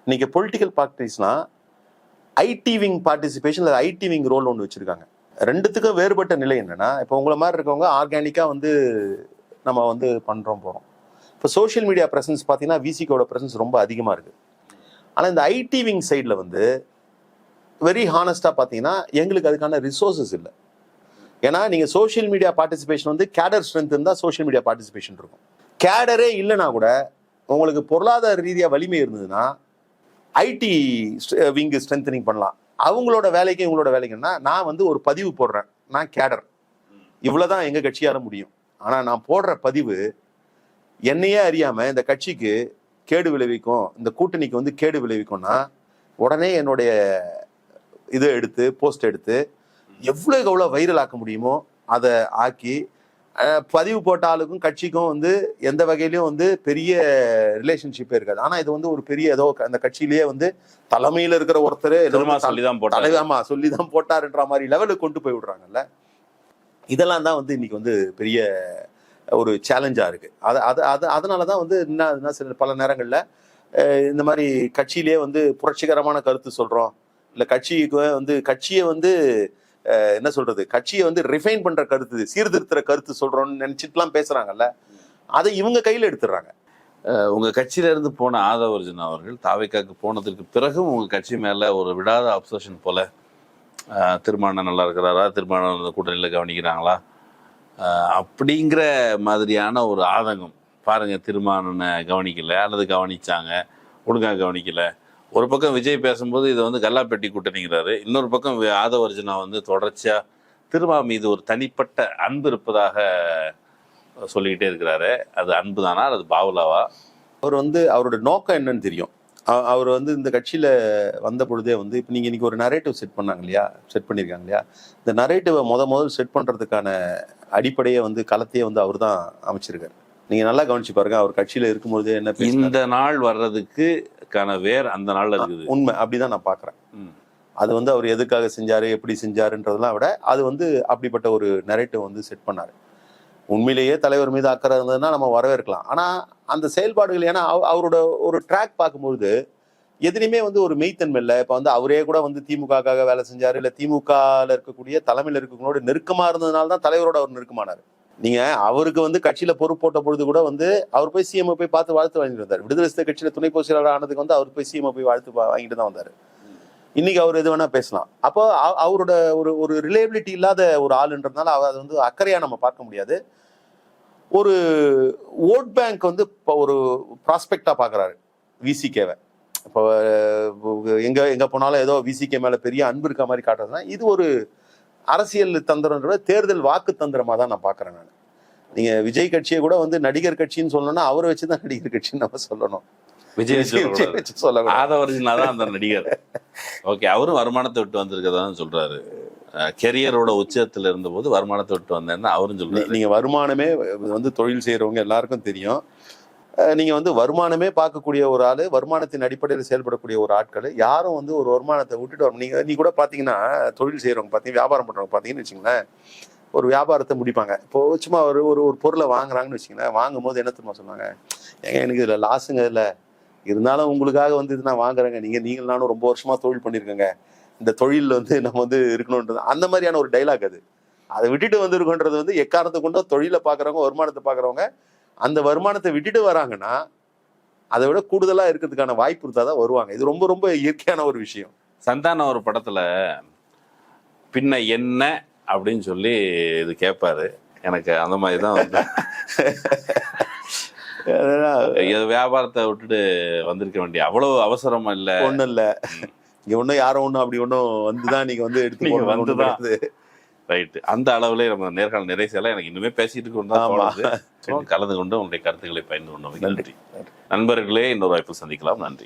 இன்னைக்கு பொலிட்டிக்கல் பார்ட்டிஸ்னா ஐடி விங் பார்ட்டிசிபேஷன் இல்லை ஐடி விங் ரோல் ஒன்று வச்சிருக்காங்க. ரெண்டுத்துக்கும் வேறுபட்ட நிலை என்னன்னா, இப்போ உங்களை மாதிரி இருக்கவங்க ஆர்கானிக்காக வந்து நம்ம வந்து பண்ணுறோம் போகிறோம். இப்போ சோஷியல் மீடியா ப்ரெசன்ஸ் பார்த்தீங்கன்னா விசிகோட ப்ரெசன்ஸ் ரொம்ப அதிகமாக இருக்குது. ஆனால் இந்த ஐடி விங் சைடில் வந்து வெரி ஹானஸ்டாக பார்த்தீங்கன்னா எங்களுக்கு அதுக்கான ரிசோர்ஸஸ் இல்லை. ஏன்னா நீங்கள் சோஷியல் மீடியா பார்ட்டிசிபேஷன் வந்து கேடர் ஸ்ட்ரென்த் இருந்தால் சோஷியல் மீடியா பார்ட்டிசிபேஷன் இருக்கும். கேடரே இல்லைனா கூட உங்களுக்கு பொருளாதார ரீதியாக வலிமை இருந்ததுன்னா ஐடி விங்கு ஸ்ட்ரென்தனிங் பண்ணலாம். அவங்களோட வேலைக்கு இவங்களோட வேலைக்குன்னா, நான் வந்து ஒரு பதிவு போடுறேன், நான் கேடர், இவ்வளோதான் எங்கள் கட்சியால் முடியும். ஆனால் நான் போடுற பதிவு என்னையே அறியாமல் இந்த கட்சிக்கு கேடு விளைவிக்கும், இந்த கூட்டணிக்கு வந்து கேடு விளைவிக்கும்னா உடனே என்னுடைய இதை எடுத்து போஸ்ட் எடுத்து எவ்வளோக்கு எவ்வளோ வைரல் ஆக்க முடியுமோ அதை ஆக்கி பதிவு போட்ட ஆளுக்கும் கட்சிக்கும் வந்து எந்த வகையிலையும் வந்து பெரிய ரிலேஷன்ஷிப்பே இருக்காது. ஆனா இது வந்து ஒரு பெரிய ஏதோ அந்த கட்சியிலேயே வந்து தலைமையில இருக்கிற ஒருத்தர் சொல்லிதான் போட்டாருன்ற மாதிரி லெவலுக்கு கொண்டு போய் விடுறாங்கல்ல. இதெல்லாம் தான் வந்து இன்னைக்கு வந்து பெரிய ஒரு சேலஞ்சா இருக்கு. அதனாலதான் வந்து என்ன சில பல நேரங்கள்ல இந்த மாதிரி கட்சியிலேயே வந்து புரட்சிகரமான கருத்து சொல்றோம், இல்ல கட்சியை வந்து என்ன சொல்றது, கட்சியை வந்து ரிஃபைன் பண்ற கருத்து, சீர்திருத்துற கருத்து சொல்றோம்னு நினைச்சிட்டுலாம் பேசுறாங்கல்ல, அதை இவங்க கையில எடுத்துடுறாங்க. உங்க கட்சியில இருந்து போன ஆதவர்ஜுன் அவர்கள் தாவேக்காக்கு போனதுக்கு பிறகும் உங்க கட்சி மேல ஒரு விடாத அப்சஷன் போல, திருமாவளவன் நல்லா இருக்கிறாரா, திருமாவளவன் கூட்டணியில கவனிக்கிறாங்களா அப்படிங்கிற மாதிரியான ஒரு ஆதங்கம். பாருங்க, திருமாவளவனை கவனிக்கல அல்லது கவனிச்சாங்க ஒழுங்காக கவனிக்கல. ஒரு பக்கம் விஜய் பேசும்போது இது வந்து கல்லாப்பெட்டி கூட்டணிங்கிறாரு, இன்னொரு பக்கம் ஆதவர்ஜுனா வந்து தொடர்ச்சியா திருமா மீது ஒரு தனிப்பட்ட அன்பு இருப்பதாக சொல்லிக்கிட்டே இருக்கிறாரு. அது அன்பு தானா அது பாவுலாவா? அவர் வந்து அவரோட நோக்கம் என்னன்னு தெரியும். அவர் வந்து இந்த கட்சியில வந்த பொழுதே வந்து இப்போ நீங்க இன்னைக்கு ஒரு நரேட்டிவ் செட் பண்ணியிருக்காங்க இல்லையா, இந்த நரேட்டிவை முதல் செட் பண்றதுக்கான அடிப்படையை வந்து களத்தையே வந்து அவர் தான் அமைச்சிருக்காரு. நீங்க நல்லா கவனிச்சு பாருங்க, அவர் கட்சியில இருக்கும்போது என்ன இந்த நாள் வர்றதுக்கு வேர் அந்த நாள்ல இருக்குது. உண்மை அப்படிதான் நான் பாக்குறேன். அது வந்து அவர் எதுக்காக செஞ்சாரு, எப்படி செஞ்சாருன்றதெல்லாம் விட அது வந்து அப்படிப்பட்ட ஒரு நரேட்டிவ் வந்து செட் பண்ணாரு. உண்மையிலேயே தலைவர் மீது அக்கறை இருந்ததுன்னா நம்ம வரவேற்கலாம். ஆனா அந்த செயல்பாடுகள், ஏன்னா அவரோட ஒரு ட்ராக் பார்க்கும்பொழுது எதுலையுமே வந்து ஒரு மெய்த்தன்மை இல்லை. இப்ப வந்து அவரே கூட வந்து திமுகக்காக வேலை செஞ்சாரு, இல்ல திமுகல இருக்கக்கூடிய தலைமையில இருக்கவங்களோட நெருக்கமா இருந்ததுனால தான் தலைவரோட அவர் நெருக்கமானாரு. நீங்க அவருக்கு வந்து கட்சியில பொறுப்பு போட்ட பொழுது கூட வந்து அவர் போய் சிஎம் போய் பார்த்து வாழ்த்து வாங்கிட்டு வந்தார். விடுதலை சிறுத்தை கட்சியில துணை பொதுச் செயலாளர் ஆனதுக்கு வந்து அவர் போய் சிஎம் போய் வாழ்த்து வாங்கிட்டு தான் வந்தாரு. இன்னைக்கு அவர் எது வேணா பேசலாம். அப்போ அவரோட ஒரு ரிலேபிலிட்டி இல்லாத ஒரு ஆளுன்றதுனால அது வந்து அக்கறையா நம்ம பார்க்க முடியாது. ஒரு ஓட் பேங்க் வந்து இப்போ ஒரு ப்ராஸ்பெக்டா பாக்குறாரு விசிகேவை. இப்போ எங்க போனாலும் ஏதோ விசிகே மேல பெரிய அன்பு இருக்க மாதிரி காட்டுறதுனா இது ஒரு அரசியல் தந்திரன்ற தேர்தல் வாக்கு தந்திரமா தான் நான் பாக்குறேன். நான் நீங்க விஜய் கட்சியை கூட வந்து நடிகர் கட்சின்னு சொல்லணும்னா அவரை வச்சுதான் நடிகர் கட்சின்னு நம்ம சொல்லணும். விஜய் வச்சு சொல்லணும். ஆதவர்ஜுனாதான் அந்த நடிகர். ஓகே, அவரும் வருமானத்தை விட்டு வந்திருக்கதான் சொல்றாரு. கெரியரோட உச்சத்துல இருந்த போது வருமானத்தை விட்டு வந்தேன்னு அவரும் சொல்றாரு. நீங்க வருமானமே வந்து தொழில் செய்யறவங்க எல்லாருக்கும் தெரியும். நீங்க வந்து வருமானமே பார்க்கக்கூடிய ஒரு ஆளு, வருமானத்தின் அடிப்படையில் செயல்படக்கூடிய ஒரு ஆட்கள் யாரும் வந்து ஒரு வருமானத்தை விட்டுட்டு வரும். நீ கூட பாத்தீங்கன்னா தொழில் செய்யறவங்க பாத்தீங்கன்னா, வியாபாரம் பண்றவங்க பாத்தீங்கன்னு வச்சுங்களேன், ஒரு வியாபாரத்தை முடிப்பாங்க. இப்போ சும்மா ஒரு ஒரு ஒரு பொருளை வாங்குறாங்கன்னு வச்சுங்களேன், வாங்கும் போது என்ன தெரியுமா சொன்னாங்க, ஏங்க எனக்கு இதுல லாஸுங்க இல்ல, இருந்தாலும் உங்களுக்காக வந்து இது நான் வாங்குறேங்க, நீங்கள் நானும் ரொம்ப வருஷமா தொழில் பண்ணிருக்கேங்க, இந்த தொழில் வந்து நம்ம வந்து இருக்கணும்ன்றது அந்த மாதிரியான ஒரு டைலாக் அது. அதை விட்டுட்டு வந்து இருக்கோன்றது வந்து எக்காரணத்தை கொண்டு தொழிலை பாக்குறவங்க, வருமானத்தை பாக்குறவங்க அந்த வருமானத்தை விட்டுட்டு வராங்கன்னா அதை விட கூடுதலா இருக்கிறதுக்கான வாய்ப்பு இருந்தாதான் வருவாங்க. இது ரொம்ப ரொம்ப இயற்கையான ஒரு விஷயம். சந்தானம் ஒரு படத்துல பின்ன என்ன அப்படின்னு சொல்லி இது கேட்பாரு. எனக்கு அந்த மாதிரி தான் வந்து வியாபாரத்தை விட்டுட்டு வந்திருக்க வேண்டிய அவ்வளவு அவசரமா இல்ல, ஒண்ணும் இல்ல, இங்க ஒண்ணும் யாரும் ஒண்ணும் அப்படி ஒண்ணும் வந்துதான் நீங்க வந்து எடுத்து வந்துதான் ரைட்டு. அந்த அளவுல நம்ம நேர்காணல் நிறைய செய்யலாம். எனக்கு இன்னுமே பேசிட்டு கொண்டு கலந்து கொண்டு உங்களுடைய கருத்துக்களை பயந்து கொண்டோம். நன்றி நண்பர்களே. இன்னொரு வாய்ப்பு சந்திக்கலாம். நன்றி.